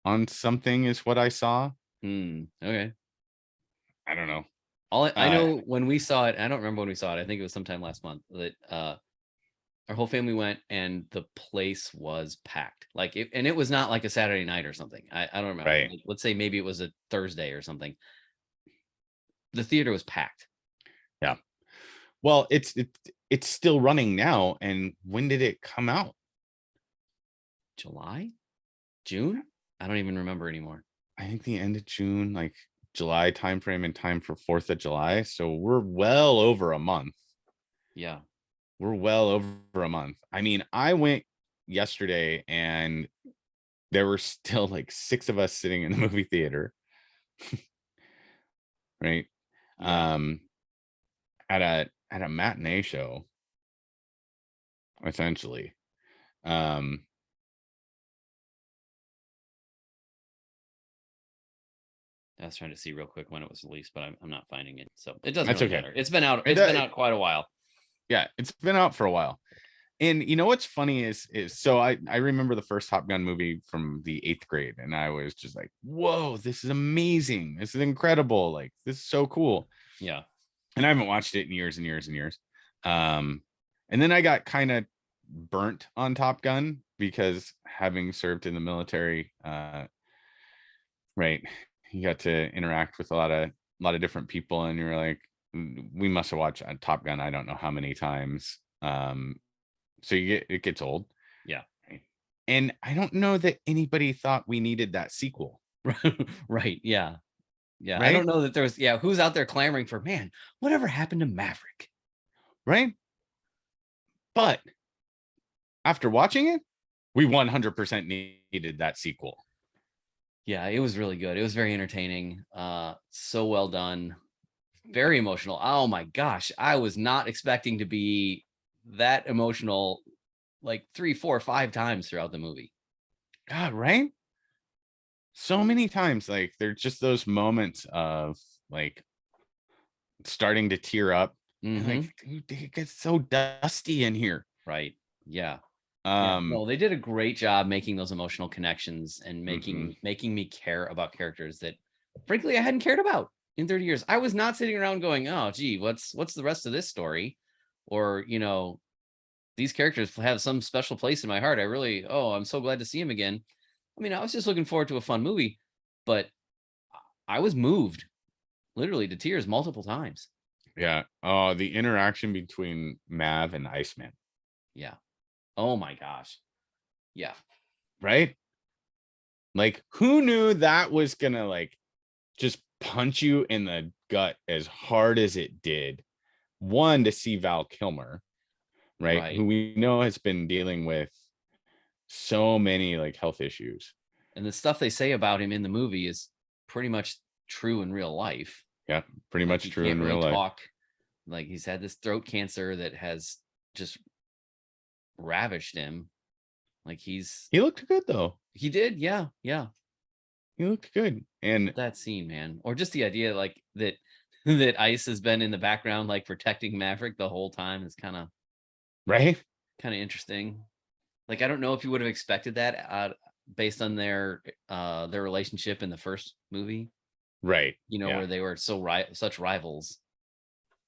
on something is what I saw. Okay. I don't know. I know when we saw it, I don't remember when we saw it. I think it was sometime last month that our whole family went, and the place was packed. Like it was not like a Saturday night or something. I don't remember. Right. Like, let's say maybe it was a Thursday or something. The theater was packed. Yeah. Well, it's still running now. And when did it come out? July? June? I don't even remember anymore. I think the end of June, like July timeframe, in time for 4th of July. So we're well over a month. Yeah. We're well over a month. I mean, I went yesterday and there were still like 6 of us sitting in the movie theater. Right. Yeah. At a matinee show, essentially. I was trying to see real quick when it was released, but I'm not finding it. So it doesn't That's really okay. matter. It's been out. It's been out quite a while. Yeah, it's been out for a while. And you know what's funny is so I remember the first Top Gun movie from the 8th grade, and I was just like, whoa, this is amazing. This is incredible. Like, this is so cool. Yeah. And I haven't watched it in years and years and years. And then I got kind of burnt on Top Gun because having served in the military, right, you got to interact with a lot of different people, and you're like, we must have watched Top Gun I don't know how many times. So it gets old. Yeah. And I don't know that anybody thought we needed that sequel. Right. Yeah. Yeah. Right? I don't know that there's who's out there clamoring for, man, whatever happened to Maverick? Right. But after watching it, we 100% needed that sequel. Yeah, it was really good. It was very entertaining. So well done. Very emotional. Oh my gosh. I was not expecting to be that emotional like 3, 4, 5 times throughout the movie. God, right? So many times, like, there's just those moments of like starting to tear up. And like, dude, it gets so dusty in here. Right. Yeah. Well, they did a great job making those emotional connections and making me care about characters that frankly I hadn't cared about in 30 years. I was not sitting around going, oh gee, what's the rest of this story? Or, these characters have some special place in my heart. I'm so glad to see him again. I mean, I was just looking forward to a fun movie, but I was moved literally to tears multiple times. Yeah. Oh, the interaction between Mav and Iceman. Yeah. Oh my gosh. Yeah. Right? Like, who knew that was gonna like just punch you in the gut as hard as it did? One, to see Val Kilmer, right? Right. Who we know has been dealing with so many like health issues. And the stuff they say about him in the movie is pretty much true in real life. Yeah, pretty Like much he true can't in really real life. talk. Like he's had this throat cancer that has just ravished him. Like He looked good though. he did, yeah, yeah. He looked good. And But that scene, man, or just the idea like that that Ice has been in the background, like protecting Maverick the whole time is kind of right? interesting. Like I don't know if you would have expected that based on their relationship in the first movie, Right. you know, Yeah. where they were such rivals.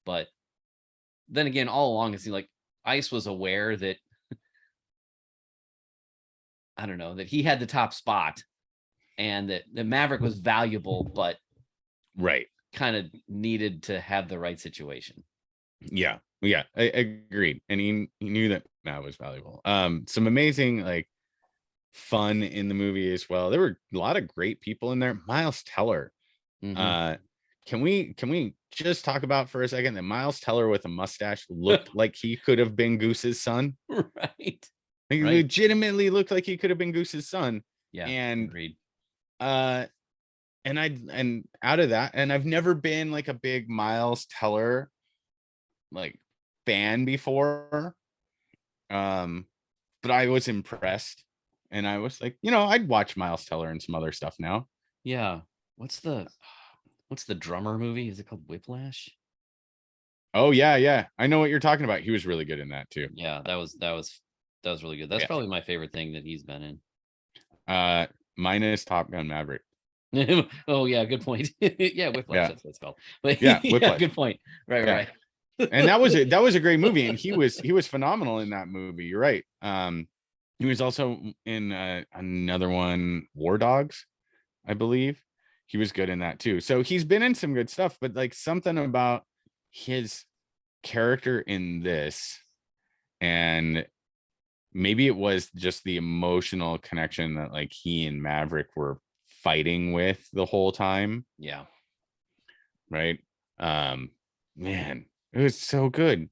But then again, all along it seemed like Ice was aware that I don't know that he had the top spot and that Maverick was valuable, but Right. kind of needed to have the right situation. Yeah. Yeah. I agreed. And he knew that Matt was valuable. Some amazing like fun in the movie as well. There were a lot of great people in there. Miles Teller. Mhm. Can we just talk about for a second that Miles Teller with a mustache looked like he could have been Goose's son? Right. He Right. legitimately looked like he could have been Goose's son. Yeah. And Agreed. and out of that, and I've never been like a big Miles Teller like fan before. But I was impressed. And I was like, I'd watch Miles Teller and some other stuff now. Yeah. What's the drummer movie? Is it called Whiplash? Oh yeah. I know what you're talking about. He was really good in that too. Yeah, that was really good. That's Yeah. probably my favorite thing that he's been Mine is Top Gun Maverick. in. Oh yeah, good point. Yeah, Whiplash, Yeah. that's what it's called. But Yeah, yeah, Whiplash. good point. Right, Yeah. right. And that was a great movie, and he was phenomenal in that movie. You're right. He was also in another one, War Dogs, I believe. He was good in that too. So he's been in some good stuff, but like something about his character in this, and maybe it was just the emotional connection that like he and Maverick were fighting with the whole time. Yeah. Right. Man, it was so good.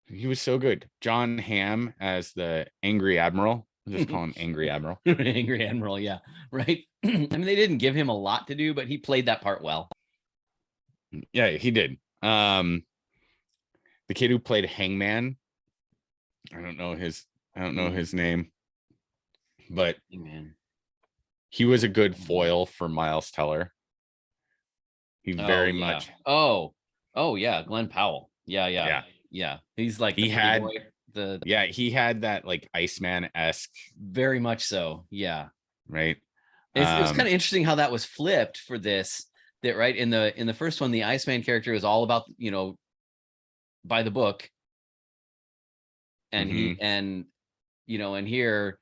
He was so good. John Hamm as the Angry Admiral. I'll just call him Angry Admiral. Angry Admiral, yeah. Right. I mean, they didn't give him a lot to do, but he played that part well. Yeah, he did. The kid who played Hangman, I don't know his name, but Man. he was a good foil for Miles Teller. He very much. Oh yeah, Glenn Powell. Yeah. He's like he had boy, he had that like Iceman-esque, very much so. Yeah. right. It was kind of interesting how that was flipped for this. That right in the first one, the Iceman character is all about by the book, and he and and here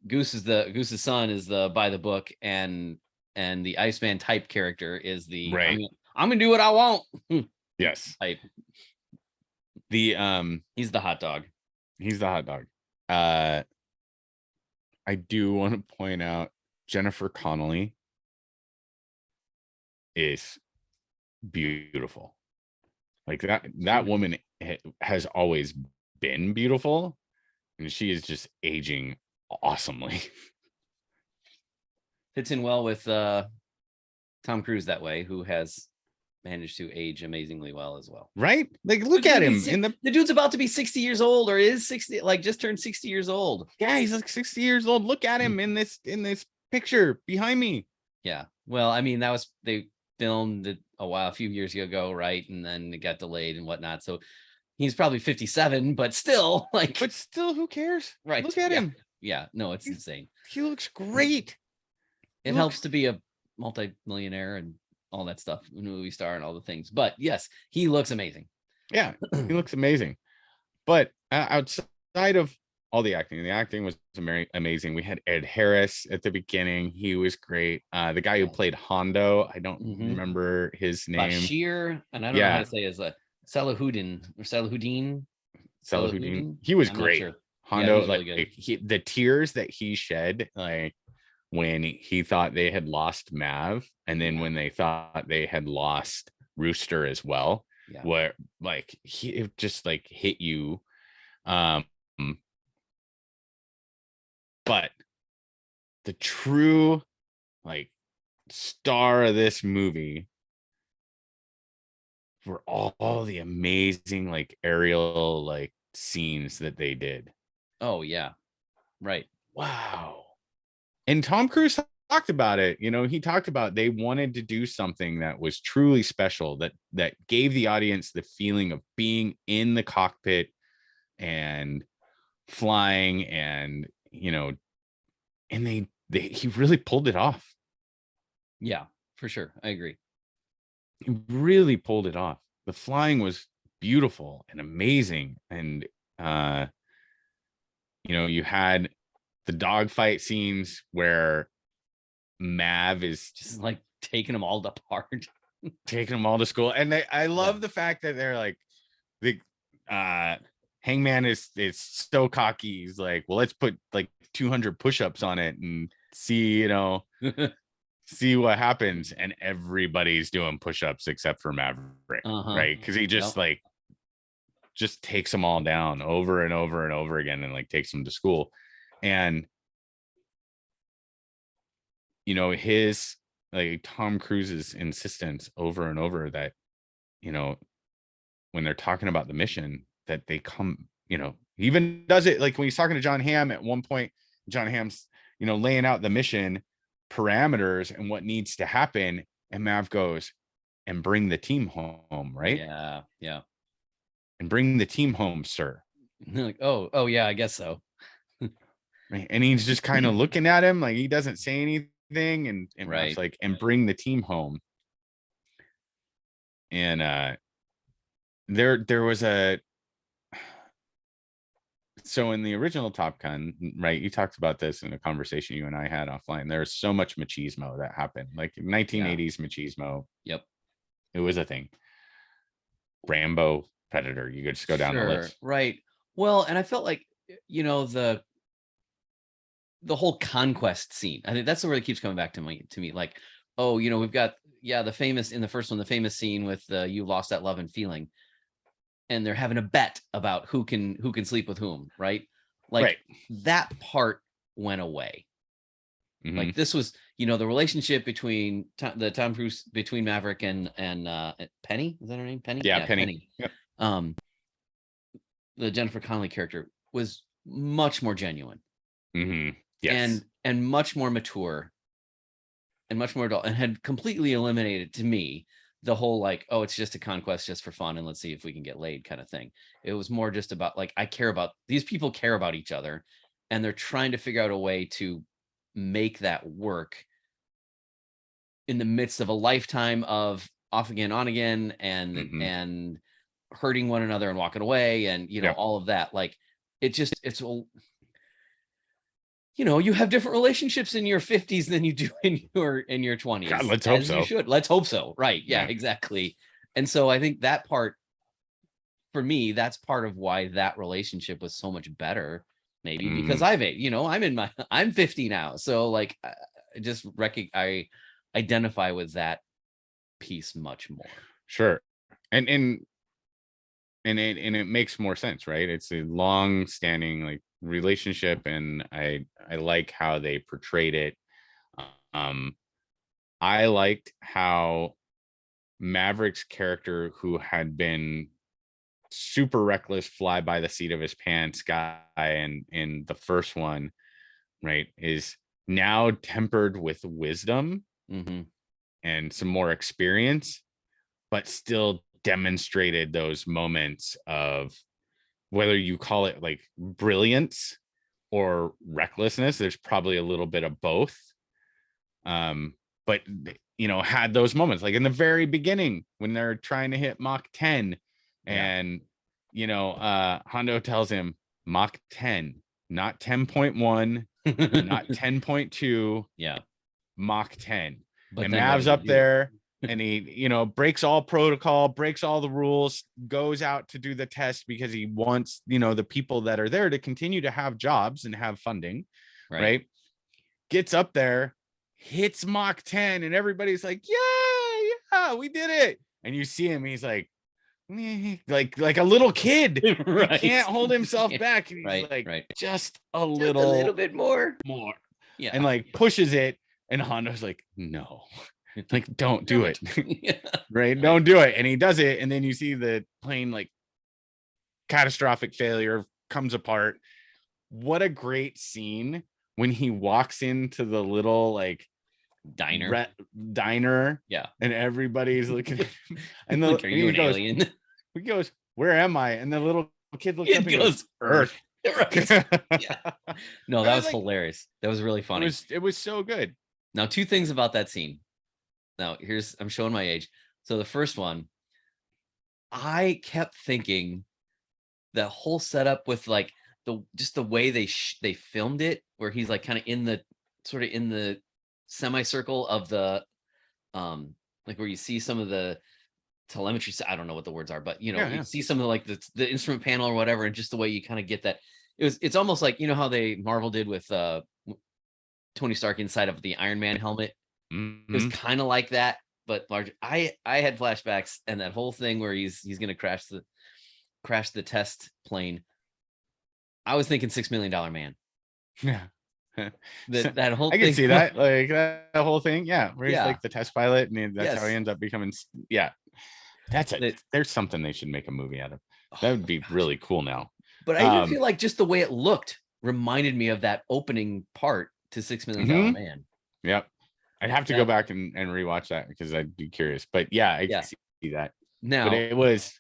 Goose's son is the by the book, and the Iceman type character is the right. I'm gonna do what I want. Yes. Type. He's the hot dog. He's the hot dog. I do want to point out Jennifer Connelly is beautiful. Like that woman has always been beautiful, and she is just aging awesomely. Fits in well with Tom Cruise that way, who has managed to age amazingly well as well. Right? Like look at him in the dude's about to be 60 years old, or is 60, like just turned 60 years old. Yeah, he's like 60 years old. Look at him in this picture behind me. Yeah. Well, I mean, they filmed it a few years ago, right? And then it got delayed and whatnot. So he's probably 57, but still who cares? Right. Look at him. Yeah. No, it's insane. He looks great. It helps to be a multi-millionaire and all that stuff, movie star and all the things. But yes, he looks amazing. Yeah, he looks amazing. But outside of all the acting was amazing. We had Ed Harris at the beginning. He was great. The guy who played Hondo, I don't remember his name. Bashir, and I don't know how to say his Salahuddin or Salahuddin. He was I'm great. Sure. Hondo, he's really good. the tears that he shed, like when he thought they had lost Mav, and then when they thought they had lost Rooster as well, where like it just like hit you. But the true like star of this movie were all the amazing like aerial like scenes that they did. Oh yeah, right. Wow. And Tom Cruise talked about it. You know, he talked about they wanted to do something that was truly special, that gave the audience the feeling of being in the cockpit and flying, and you know, and he really pulled it off. Yeah, for sure. I agree. He really pulled it off. The flying was beautiful and amazing. And you know, you had the dogfight scenes where Mav is just like taking them all apart, taking them all to school. And I love the fact that they're like, the Hangman is so cocky. He's like, well, let's put like 200 push-ups on it and see, you know, see what happens. And everybody's doing push-ups except for Maverick, right? Because he just like just takes them all down over and over and over again, and like takes them to school. And you know, his like Tom Cruise's insistence over and over that, you know, when they're talking about the mission, that they come, you know, he even does it like when he's talking to John Hamm at one point. John Hamm's, you know, laying out the mission parameters and what needs to happen, and Mav goes, and bring the team home, right? Yeah. And bring the team home, sir. Like, oh yeah, I guess so. Right. And he's just kind of looking at him like he doesn't say anything, and Mav's like, and bring the team home. And there was so in the original Top Gun, right, you talked about this in a conversation you and I had offline. There's so much machismo that happened, like 1980s machismo. Yep, it was a thing. Rambo, Predator, you could just go down the list, right? Well, and I felt like, you know, the whole conquest scene, I think that's the word that keeps coming back to me, like, oh, you know, we've got the famous, in the first one, the famous scene with you lost that love and feeling, and they're having a bet about who can sleep with whom, right? Like that part went away. Like this was, you know, the relationship between Tom Cruise, between Maverick and Penny, is that her name? Penny? Yeah, Penny. Yep. The Jennifer Connelly character was much more genuine. Yes. And much more mature and much more adult, and had completely eliminated, to me, the whole like, oh, it's just a conquest just for fun and let's see if we can get laid kind of thing. It was more just about like, I care about these people, care about each other, and they're trying to figure out a way to make that work in the midst of a lifetime of off again, on again, and hurting one another and walking away, and you know, all of that. Like it's you know, you have different relationships in your 50s than you do in your 20s. God, let's hope so. You should. Let's hope so. Right. Yeah, exactly. And so I think that part, for me, that's part of why that relationship was so much better. Maybe because I'm 50 now. So like, I identify with that piece much more. Sure. And it makes more sense, right? It's a long standing like relationship, and I like how they portrayed it. I liked how Maverick's character, who had been super reckless, fly by the seat of his pants guy in the first one, right, is now tempered with wisdom and some more experience, but still demonstrated those moments of, whether you call it like brilliance or recklessness, there's probably a little bit of both. But you know, had those moments like in the very beginning when they're trying to hit Mach 10, and you know, Hondo tells him Mach 10, not 10.1, not 10.2, Yeah. Mach 10. But And then what Mav's did he up do? there and he, breaks all protocol, breaks all the rules, goes out to do the test because he wants, the people that are there to continue to have jobs and have funding, right? Gets up there, hits Mach 10, and everybody's like, yeah, we did it. And you see him, he's like a little kid. Right. He can't hold himself back. And he's just a little bit more. Yeah. And like pushes it. And Honda's like, no, like, don't do it. Right. Don't do it. And he does it. And then you see the plane like catastrophic failure, comes apart. What a great scene when he walks into the little like diner. Yeah. And everybody's looking at him. And like, are you an alien? He goes, where am I? And the little kid looks up and goes, Earth. Yeah. No, that was like, hilarious. That was really funny. It was so good. Now, two things about that scene. Now, I'm showing my age. So the first one, I kept thinking the whole setup with like the way they filmed it, where he's like kind of in the semicircle of the like where you see some of the telemetry. I don't know what the words are, but you see some of like the instrument panel or whatever, and just the way you kind of get that. It's almost like how Marvel did with Tony Stark inside of the Iron Man helmet. Mm-hmm. It was kind of like that, but larger. I had flashbacks, and that whole thing where he's gonna crash the test plane. I was thinking $6 Million Man. Yeah. that whole I thing. can see that, like that whole thing. Yeah. Where he's like the test pilot, and that's how he ends up becoming. Yeah. There's something they should make a movie out of. That would be really cool now. But I even feel like just the way it looked reminded me of that opening part to $6 Million Man. Yep. I'd have to go back and rewatch that because I'd be curious. But yeah, I can see that. Now, but it was.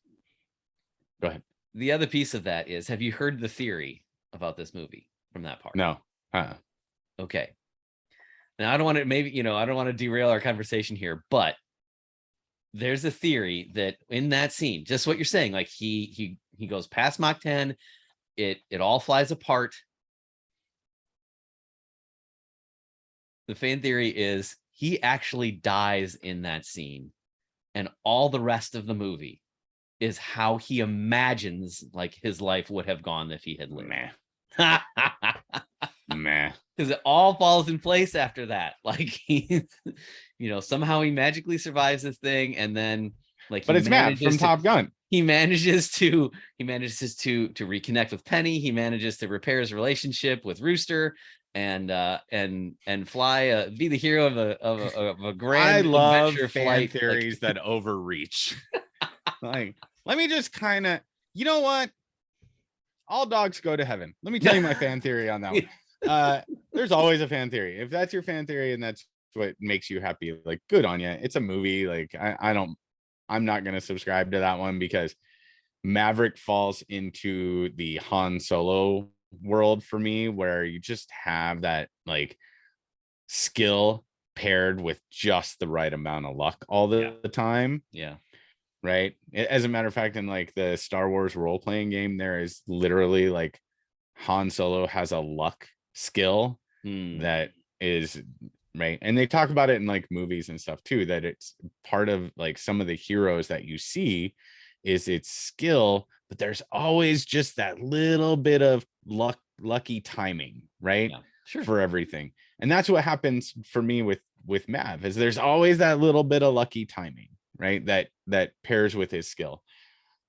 Go ahead. The other piece of that is, have you heard the theory about this movie from that part? No. Okay. Now I don't want to derail our conversation here, but there's a theory that in that scene, just what you're saying, like he goes past Mach 10, it all flies apart. The fan theory is he actually dies in that scene, and all the rest of the movie is how he imagines like his life would have gone if he had lived. Meh. Because it all falls in place after that. Like he, somehow he magically survives this thing, and then like. But it's Matt from Top Gun. He manages to reconnect with Penny. He manages to repair his relationship with Rooster, and fly, be the hero of a grand adventure flight. Theories that overreach. Like, let me just kind of, you know what? All dogs go to heaven. Let me tell you my fan theory on that one. There's always a fan theory. If that's your fan theory and that's what makes you happy, like, good on you. It's a movie. Like, I'm not going to subscribe to that one because Maverick falls into the Han Solo world for me, where you just have that like skill paired with just the right amount of luck all the time. Yeah. Right. As a matter of fact, in like the Star Wars role-playing game, there is literally like Han Solo has a luck skill that is right. And they talk about it in like movies and stuff too, that it's part of like some of the heroes that you see is its skill, but there's always just that little bit of lucky timing, right? Yeah, sure. For everything. And that's what happens for me with Mav, is there's always that little bit of lucky timing, right? That pairs with his skill.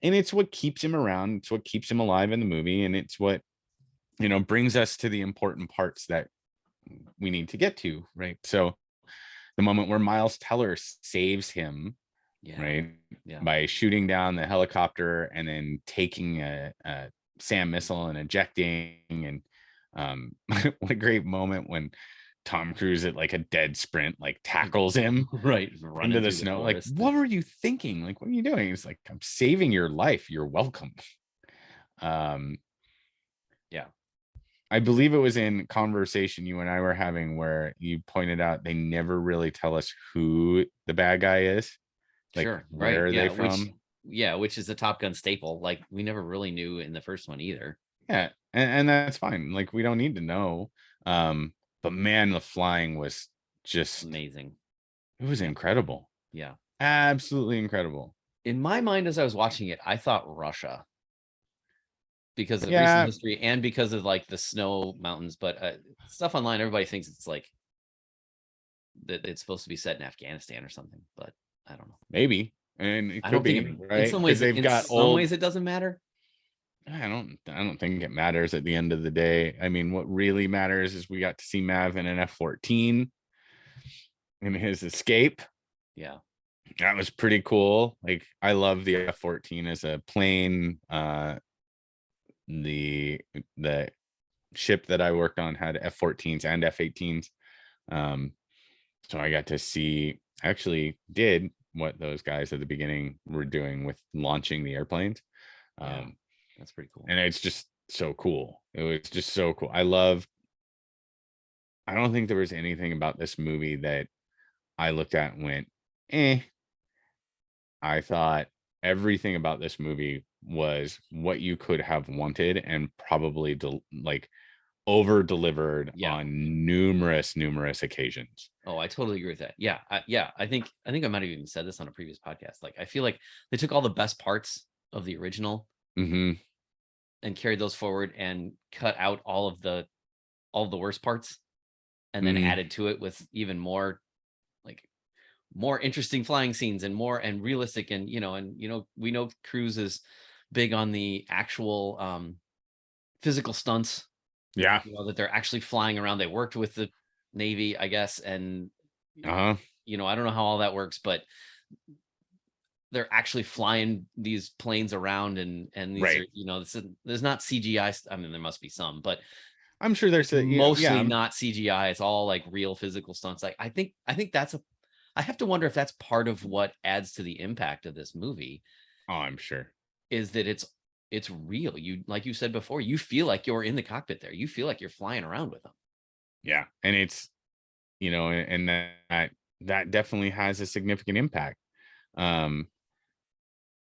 And it's what keeps him around. It's what keeps him alive in the movie. And it's what, brings us to the important parts that we need to get to, right? So the moment where Miles Teller saves him, right? Yeah. By shooting down the helicopter and then taking a SAM missile and ejecting. And what a great moment when Tom Cruise at like a dead sprint, like tackles him right into the snow. Like, what were you thinking? Like, what are you doing? It's like, I'm saving your life. You're welcome. Yeah. I believe it was in conversation you and I were having where you pointed out they never really tell us who the bad guy is. Like, sure. Where are they from? Which is a Top Gun staple. Like, we never really knew in the first one either. Yeah, and that's fine. Like, we don't need to know. But man, the flying was just, Amazing. it was Yeah. incredible. Yeah. Absolutely incredible. In my mind, as I was watching it, I thought Russia because of recent Yeah, history and because of like the snow mountains. But stuff online, everybody thinks it's like that it's supposed to be set in Afghanistan or something. But I don't know. maybe. And it I could don't think be, in right? some Because ways, they've got old, it doesn't matter. I don't think it matters at the end of the day. I mean, what really matters is we got to see Mav in an F-14 in his escape. Yeah. That was pretty cool. Like, I love the F-14 as a plane. The ship that I worked on had F-14s and F-18s. So I got to see, actually did what those guys at the beginning were doing with launching the airplanes. Yeah. That's pretty cool. And it's just so cool. It was just so cool. I don't think there was anything about this movie that I looked at and went, eh. I thought everything about this movie was what you could have wanted, and probably like over delivered Yeah. on numerous occasions. Oh, I totally agree with that. Yeah. I think I might have even said this on a previous podcast. Like, I feel like they took all the best parts of the original Hmm. and carried those forward and cut out all of the worst parts and then Hmm. added to it with even more like more interesting flying scenes and more and realistic. And we know Cruise is big on the actual physical stunts, Yeah. that they're actually flying around. They worked with the Navy, I guess, and Uh-huh. I don't know how all that works, but they're actually flying these planes around, and these Right. are there's not CGI. I mean, there must be some, but I'm sure there's it's a, mostly not CGI. It's all like real physical stunts. Like, I think that's a I have to wonder if that's part of what adds to the impact of this movie, oh, I'm sure. is that it's real. You, like you said before, you feel like you're in the cockpit there. You feel like you're flying around with them. Yeah. And it's, and that definitely has a significant impact. Um,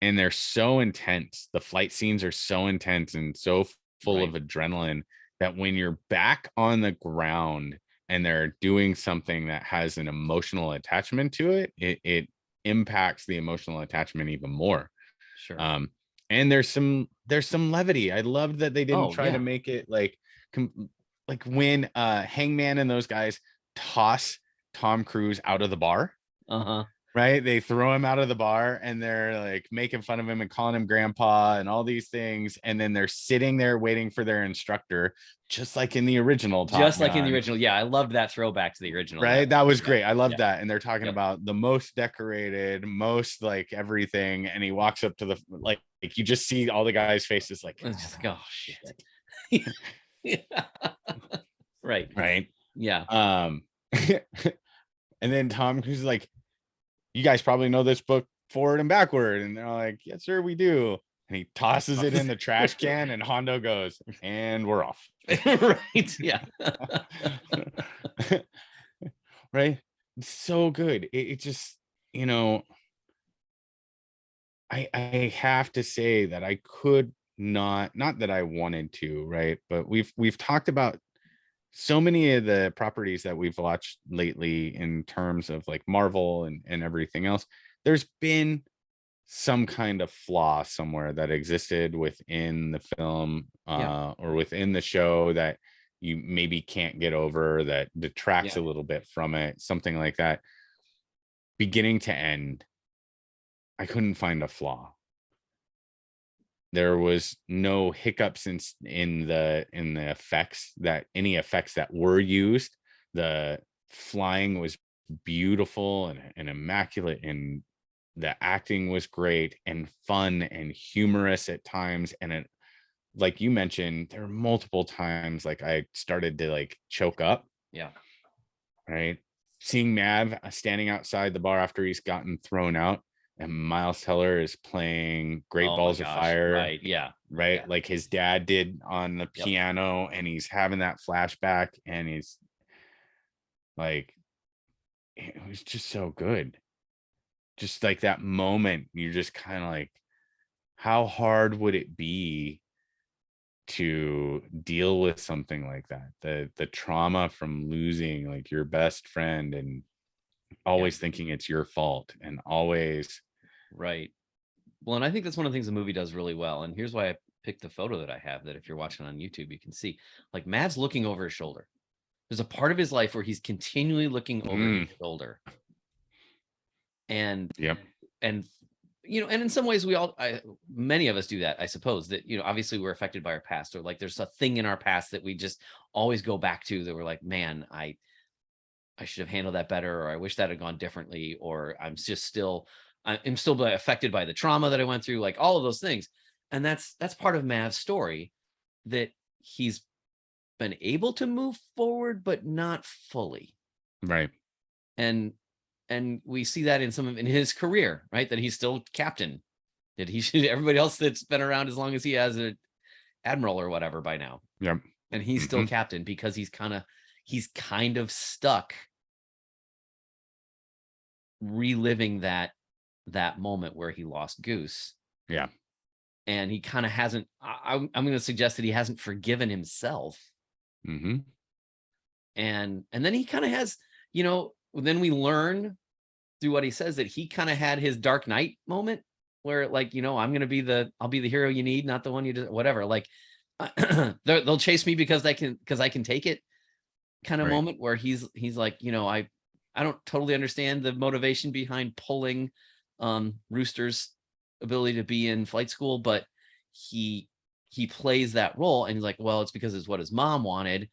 and they're so intense. The flight scenes are so intense and so full of Right. adrenaline that when you're back on the ground and they're doing something that has an emotional attachment to it, it impacts the emotional attachment even more. Sure. And there's some levity. I loved that they didn't Oh, try to yeah. make it like when Hangman and those guys toss Tom Cruise out of the bar. Uh-huh. Right, they throw him out of the bar and they're like making fun of him and calling him grandpa and all these things, and then they're sitting there waiting for their instructor, just like in the original Top Just like in the Gun. original. Yeah, I loved that throwback to the original. Right, that was Yeah. great. I love Yeah. that. And they're talking Yep. about the most decorated, most like everything, and he walks up to the like you just see all the guys' faces like, It's just like, oh shit. Yeah. Right. right. Yeah. And then Tom Cruise is like, you guys probably know this book forward and backward. And they're like, yes, sir, we do. And he tosses it in the trash can, and Hondo goes, and we're off. Right. Yeah. Right. It's so good. It just, I have to say that I could not that I wanted to, right? But we've talked about so many of the properties that we've watched lately in terms of like Marvel and everything else. There's been some kind of flaw somewhere that existed within the film or within the show that you maybe can't get over, that detracts a little bit from it, something like that. Beginning to end, I couldn't find a flaw. There was no hiccups in the effects, that any effects that were used. The flying was beautiful and immaculate, and the acting was great and fun and humorous at times. And it, like you mentioned, there were multiple times like I started to like choke up. Yeah. Right. Seeing Mav standing outside the bar after he's gotten thrown out, and Miles Teller is playing Great Oh my Balls of gosh. Fire. Right. Yeah. Right. Yeah. Like his dad did on the piano, and he's having that flashback, and he's like, it was just so good. Just like that moment, you're just kind of like, how hard would it be to deal with something like that, the trauma from losing like your best friend and always thinking it's your fault and always right. Well, and I think that's one of the things the movie does really well. And here's why I picked the photo that I have, that if you're watching on YouTube, you can see like Mav's looking over his shoulder. There's a part of his life where he's continually looking over his shoulder. And yep and you know, and in some ways many of us do that, I suppose, that, you know, obviously we're affected by our past, or like there's a thing in our past that we just always go back to, that we're like, man, I should have handled that better, or I wish that had gone differently, or I'm still affected by the trauma that I went through, like all of those things. And that's part of Mav's story, that he's been able to move forward, but not fully. right. And we see that in his career, right? That he's still captain, that he should, everybody else that's been around as long as he has an admiral or whatever by now. Yep. And he's still captain because he's kind of stuck reliving that moment where he lost Goose. Yeah. And he kind of hasn't, I'm going to suggest that he hasn't forgiven himself. And then he kind of has, you know, then we learn through what he says that he kind of had his Dark Knight moment where, like, you know, I'll be the hero you need, not the one you just, whatever. Like they'll chase me because I can take it kind of moment, where he's like, you know, I don't totally understand the motivation behind pulling Rooster's ability to be in flight school, but he plays that role, and he's like, well, it's because it's what his mom wanted,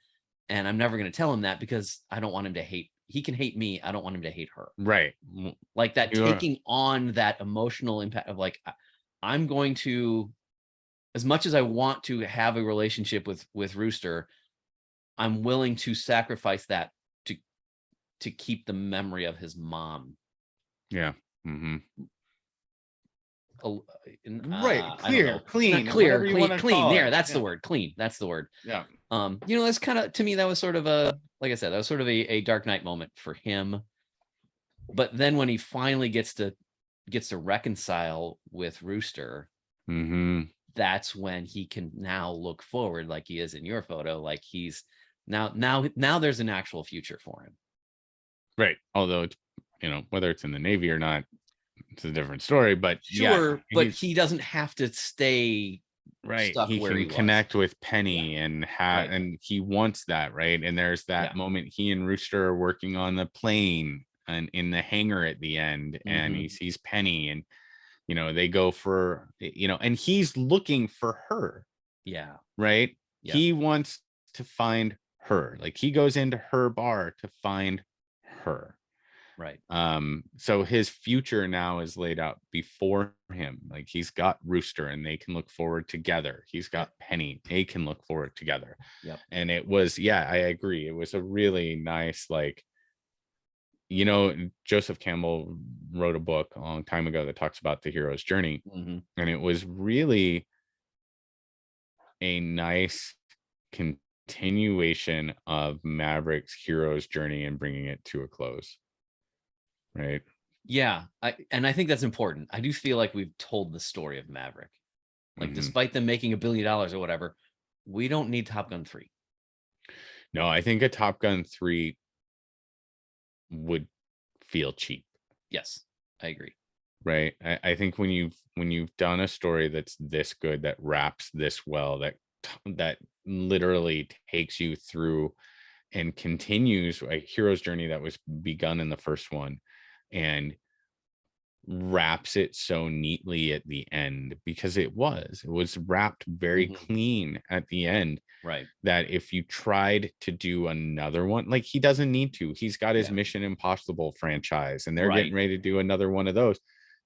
and I'm never going to tell him that because I don't want him to hate. He can hate me. I don't want him to hate her. Right. Like that, taking on that emotional impact of like, I'm going to, as much as I want to have a relationship with Rooster, I'm willing to sacrifice that to keep the memory of his mom. Yeah. Right. Clear, clean, clean. There, that's the word. Clean. That's the word. Yeah. You know, that's kind of, to me, that was sort of like I said, that was sort of a Dark Knight moment for him. But then when he finally gets to reconcile with Rooster, that's when he can now look forward, like he is in your photo. Like he's now there's an actual future for him. Right. Although it's, you know, whether it's in the Navy or not, it's a different story. But sure, but he doesn't have to stay right. Stuck he where can connect with Penny and and he wants that, right? And there's that moment he and Rooster are working on the plane and in the hangar at the end, and he sees Penny, and you know, they go for, you know, and he's looking for her. Yeah. Right. Yeah. He wants to find her. Like he goes into her bar to find her. Right. So his future now is laid out before him. Like he's got Rooster and they can look forward together. He's got Penny, they can look forward together. Yep. And it was, yeah, I agree. It was a really nice, like, you know, Joseph Campbell wrote a book a long time ago that talks about the hero's journey. And it was really a nice continuation of Maverick's hero's journey and bringing it to a close. Right. Yeah. I think that's important. I do feel like we've told the story of Maverick. Like, despite them making $1 billion or whatever, we don't need Top Gun 3. No, I think a Top Gun 3 would feel cheap. Yes, I agree. Right. I think when you've done a story that's this good, that wraps this well, that literally takes you through and continues a hero's journey that was begun in the first one and wraps it so neatly at the end, because it was wrapped very clean at the end, right? That if you tried to do another one, like, he doesn't need to, he's got his Mission Impossible franchise and they're getting ready to do another one of those.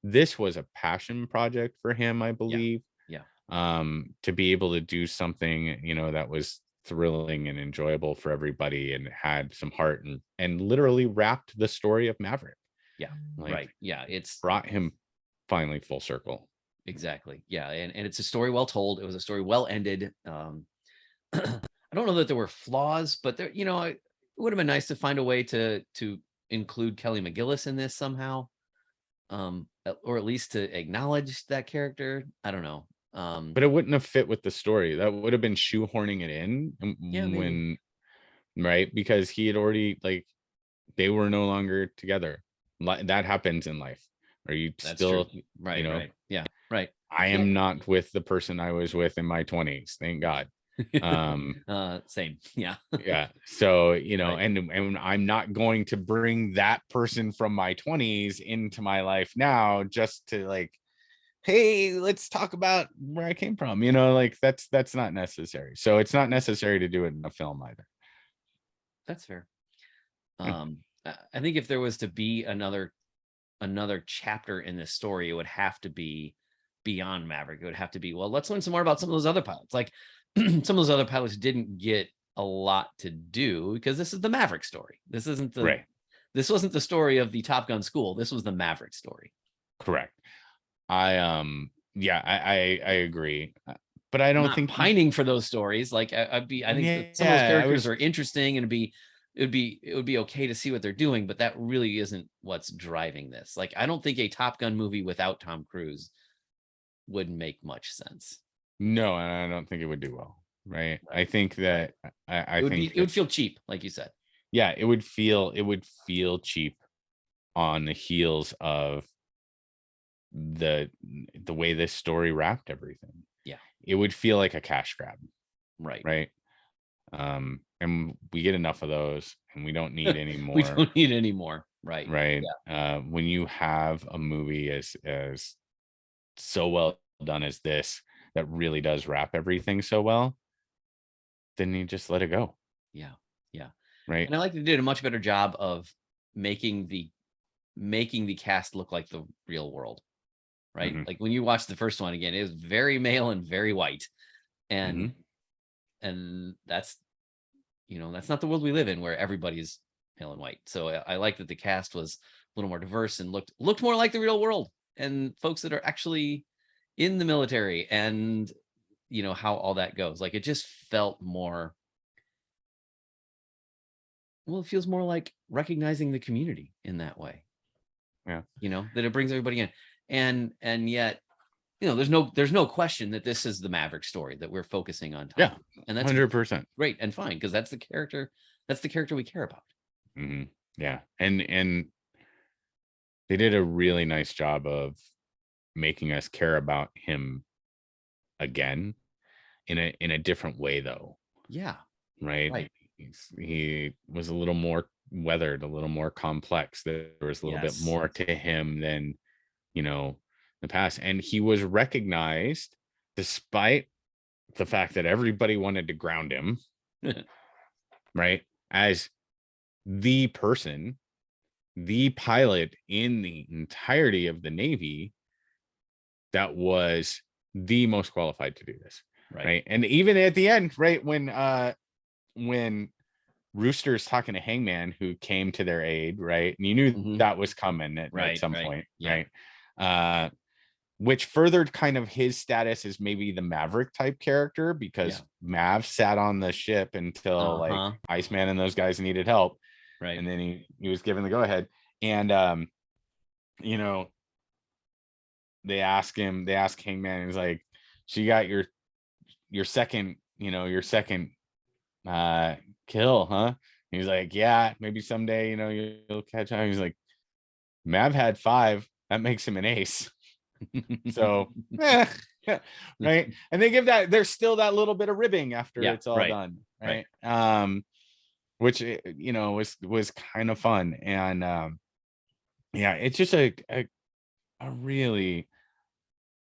This was a passion project for him, I believe. To be able to do something, you know, that was thrilling and enjoyable for everybody and had some heart and literally wrapped the story of Maverick. It's brought him finally full circle. Exactly. Yeah. And it's a story well told. It was a story well ended. I don't know that there were flaws, but there, you know, it would have been nice to find a way to include Kelly McGillis in this somehow. Or at least to acknowledge that character. I don't know. But it wouldn't have fit with the story. That would have been shoehorning it in Yeah, maybe. when, right? Because he had already, like, they were no longer together. That happens in life. Are you That's true. still, Right, right. Yeah, right. I Yeah. am not with the person I was with in my 20s, thank God. Same. Yeah. Yeah. So, Right. and I'm not going to bring that person from my 20s into my life now just to, like, hey, let's talk about where I came from. Like, that's not necessary. So it's not necessary to do it in a film either. That's fair. Yeah. I think if there was to be another chapter in this story, it would have to be beyond Maverick. It would have to be, well, let's learn some more about some of those other pilots. Like some of those other pilots didn't get a lot to do because this is the Maverick story. Right. This wasn't the story of the Top Gun school. This was the Maverick story. Correct. Yeah, I agree. But I I'm don't not think pining for those stories. Like I think that some of those yeah, I characters was are interesting and it would be okay to see what they're doing, but that really isn't what's driving this. Like I don't think a Top Gun movie without Tom Cruise would make much sense. no, and I don't think it would do well. Right. I Right. think that I think It that, would feel cheap, like you said. yeah, it would feel cheap on the heels of the way this story wrapped everything. Yeah. It would feel like a cash grab, Right. right? And we get enough of those, and we don't need any We more, don't need any more. Right. right? Yeah. When you have a movie as so well done as this, that really does wrap everything so well, then you just let it go, Yeah. Yeah. right? And I like they did a much better job of making the cast look like the real world. Right. Hmm. Like when you watch the first one again, it was very male and very white. Hmm. And that's that's not the world we live in where everybody's pale and white. So I like that the cast was a little more diverse and looked more like the real world and folks that are actually in the military and how all that goes. Like it just felt more, well, it feels more like recognizing the community in that way. Yeah. That it brings everybody in. And yet, there's no question that this is the Maverick story that we're focusing on Yeah. talking. And that's 100%. great and fine because that's the character we care about. Hmm. Yeah. And they did a really nice job of making us care about him again in a different way, though. Yeah. Right. Right. He was a little more weathered, a little more complex. There was a little bit Yes. more to him than, the past. And he was recognized despite the fact that everybody wanted to ground him, right? As the person, the pilot in the entirety of the Navy that was the most qualified to do this. Right. And even at the end, right, when Rooster's talking to Hangman, who came to their aid, right? And you knew Mhm. that was coming at Right. some Right. point, Yeah. right? Which furthered kind of his status as maybe the Maverick type character, because Yeah. Mav sat on the ship until like Uh-huh. Iceman and those guys needed help. Right. And then he was given the go ahead. And you know, they ask Hangman, and he's like, "So you got your second, your second kill, huh?" He's like, "Yeah, maybe someday, you'll catch on." He's like, "Mav had 5. That makes him an ace." So, right. And they give that, there's still that little bit of ribbing after Yeah. it's all Right. done, Right. right? Which was kind of fun. And yeah, it's just a really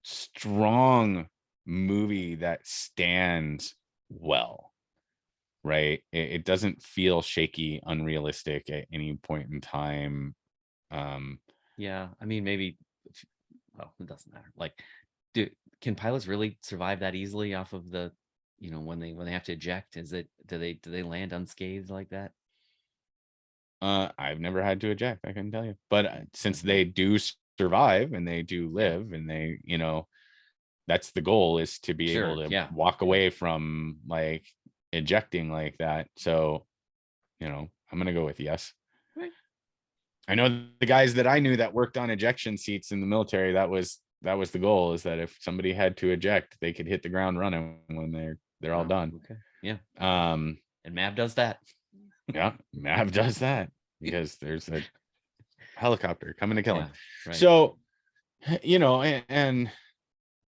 strong movie that stands well, right? It doesn't feel shaky, unrealistic at any point in time. Yeah. I mean, maybe. Well, it doesn't matter. Like, can pilots really survive that easily off of the, when they have to eject? Do they land unscathed like that? I've never had to eject, I can tell you, but since Mhm. they do survive and they do Yeah. live, and they, that's the goal, is to be able Sure. to Yeah. walk Yeah. away from like ejecting like that. So, I'm gonna go with yes. Right. I know the guys that I knew that worked on ejection seats in the military, that was that was the goal, is that if somebody had to eject, they could hit the ground running when they're all done. Okay. Yeah. Um, And Mav does that. yeah, Mav does that because there's a helicopter coming to kill him. Right. So, and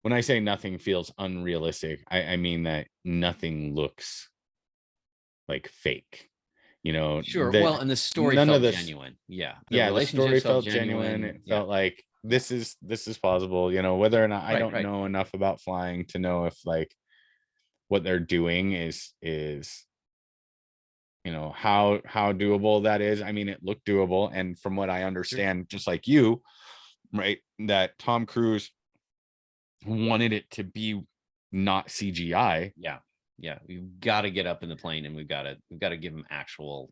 when I say nothing feels unrealistic, I mean that nothing looks like fake. Sure. That Well, and the story none of felt this, genuine. Yeah. The yeah, the story relationships felt felt genuine. It Yeah. felt like this is plausible. Whether or not I don't Right. know enough about flying to know if like what they're doing is how doable that is. I mean, it looked doable, and from what I understand, just like you, right, that Tom Cruise wanted it to be not CGI. Yeah. We've got to get up in the plane, and we've got to give him actual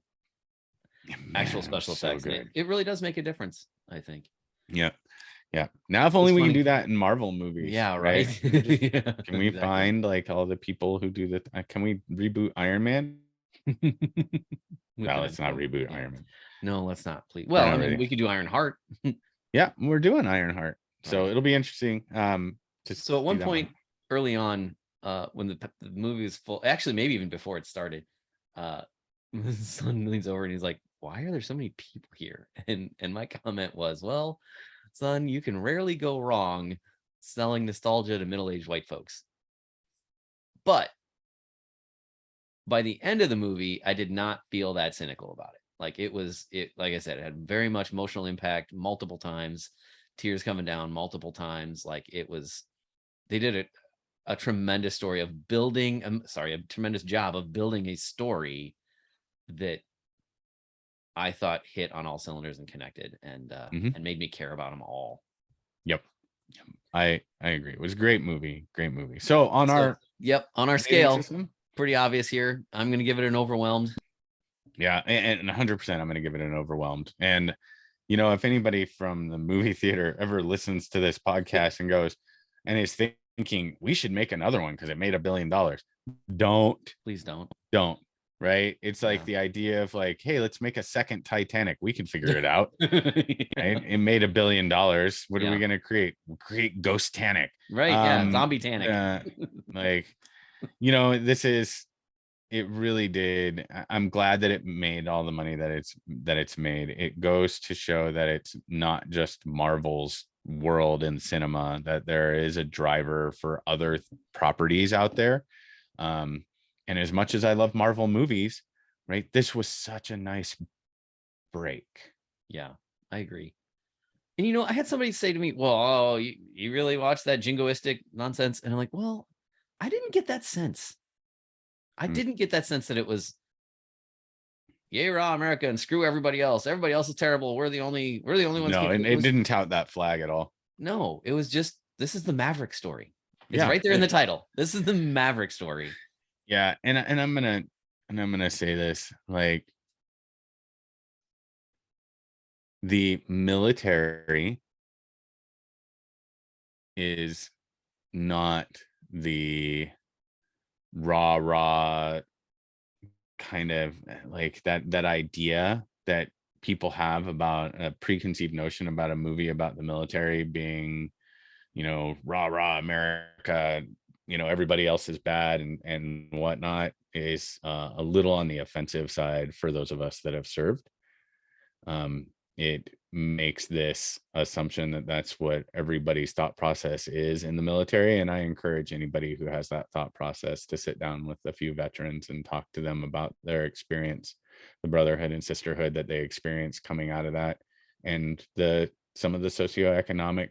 special effects. And it really does make a difference, I think. Yeah. Now, if only we can do that in Marvel movies. Yeah. Right. Can we find like all the people who do that? Can we reboot Iron Man? No, let's not reboot Iron Man. No, let's not, please. Well, I mean, we could do Iron Heart. Yeah, we're doing Iron Heart, so it'll be interesting. So at one point early on, when the movie was full, actually maybe even before it started, his son leans over and he's like, "Why are there so many people here?" And my comment was, "Well, son, you can rarely go wrong selling nostalgia to middle-aged white folks." But by the end of the movie, I did not feel that cynical about it. Like like I said, it had very much emotional impact multiple times, tears coming down multiple times. Like they did a tremendous story of building, a tremendous job of building a story that I thought hit on all cylinders and connected and made me care about them all. Yep. I agree. It was a great movie. So on our scale, system, pretty obvious here. I'm going to give it an overwhelmed. Yeah, and 100% I'm going to give it an overwhelmed. And if anybody from the movie theater ever listens to this podcast and goes and is thinking we should make another one because it made $1 billion, Please don't. Right? It's like the idea of like, hey, let's make a second Titanic. We can figure it out. Right? It made $1 billion. What are we going to create? We'll create Ghost Tanic. Right. Zombie Tanic. This is, it really did. I'm glad that it made all the money that it's made. It goes to show that it's not just Marvel's world in cinema, that there is a driver for other properties out there. And as much as I love Marvel movies, right, this was such a nice break. Yeah, I agree. And I had somebody say to me, "Well, you really watched that jingoistic nonsense?" And I'm like, "Well, I didn't get that sense. I didn't get that sense that it was, yay, raw America and screw everybody else. Everybody else is terrible. We're the only ones." No, it didn't tout that flag at all. No, it was just, this is the Maverick story. It's right there in the title. This is the Maverick story. Yeah, and I'm gonna say this, like, the military is not the rah kind of like that idea that people have about a preconceived notion about a movie about the military being, rah America, everybody else is bad and whatnot, is a little on the offensive side for those of us that have served. It makes this assumption that that's what everybody's thought process is in the military. And I encourage anybody who has that thought process to sit down with a few veterans and talk to them about their experience, the brotherhood and sisterhood that they experience coming out of that, and some of the socioeconomic,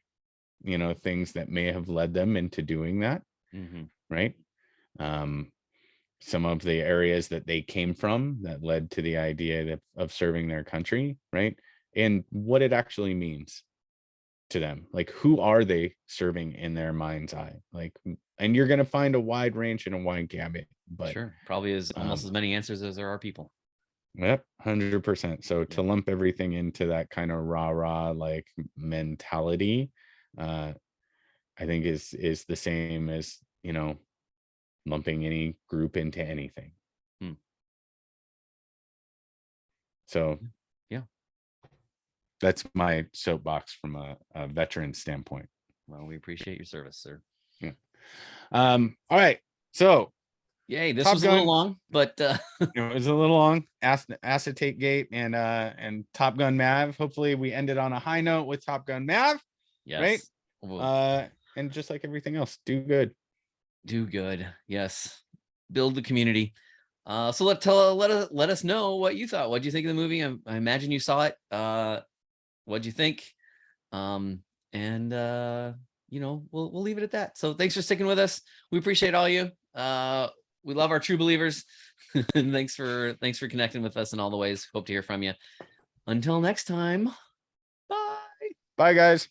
things that may have led them into doing that. Right. Some of the areas that they came from that led to the idea of serving their country, right? And what it actually means to them. Like, who are they serving in their mind's eye? Like, and you're going to find a wide range and a wide gamut, but sure, probably is almost as many answers as there are people. Yep, 100%. So to lump everything into that kind of rah like mentality, I think is the same as, lumping any group into anything. So yeah, that's my soapbox from a veteran standpoint. Well, we appreciate your service, sir. Yeah. All right. So Yay, this Top was a little Gun. long, but It was a little long. Acetate Gate and Top Gun Mav. Hopefully we ended on a high note with Top Gun Mav. yes. Right. Well, And just like everything else, do good. do good. Yes. Build the community. So let us know what you thought. What do you think of the movie? I imagine you saw it. What'd you think? And we'll leave it at that. So thanks for sticking with us. We appreciate all you. We love our true believers. And thanks for connecting with us in all the ways. Hope to hear from you. Until next time. Bye. Bye, guys.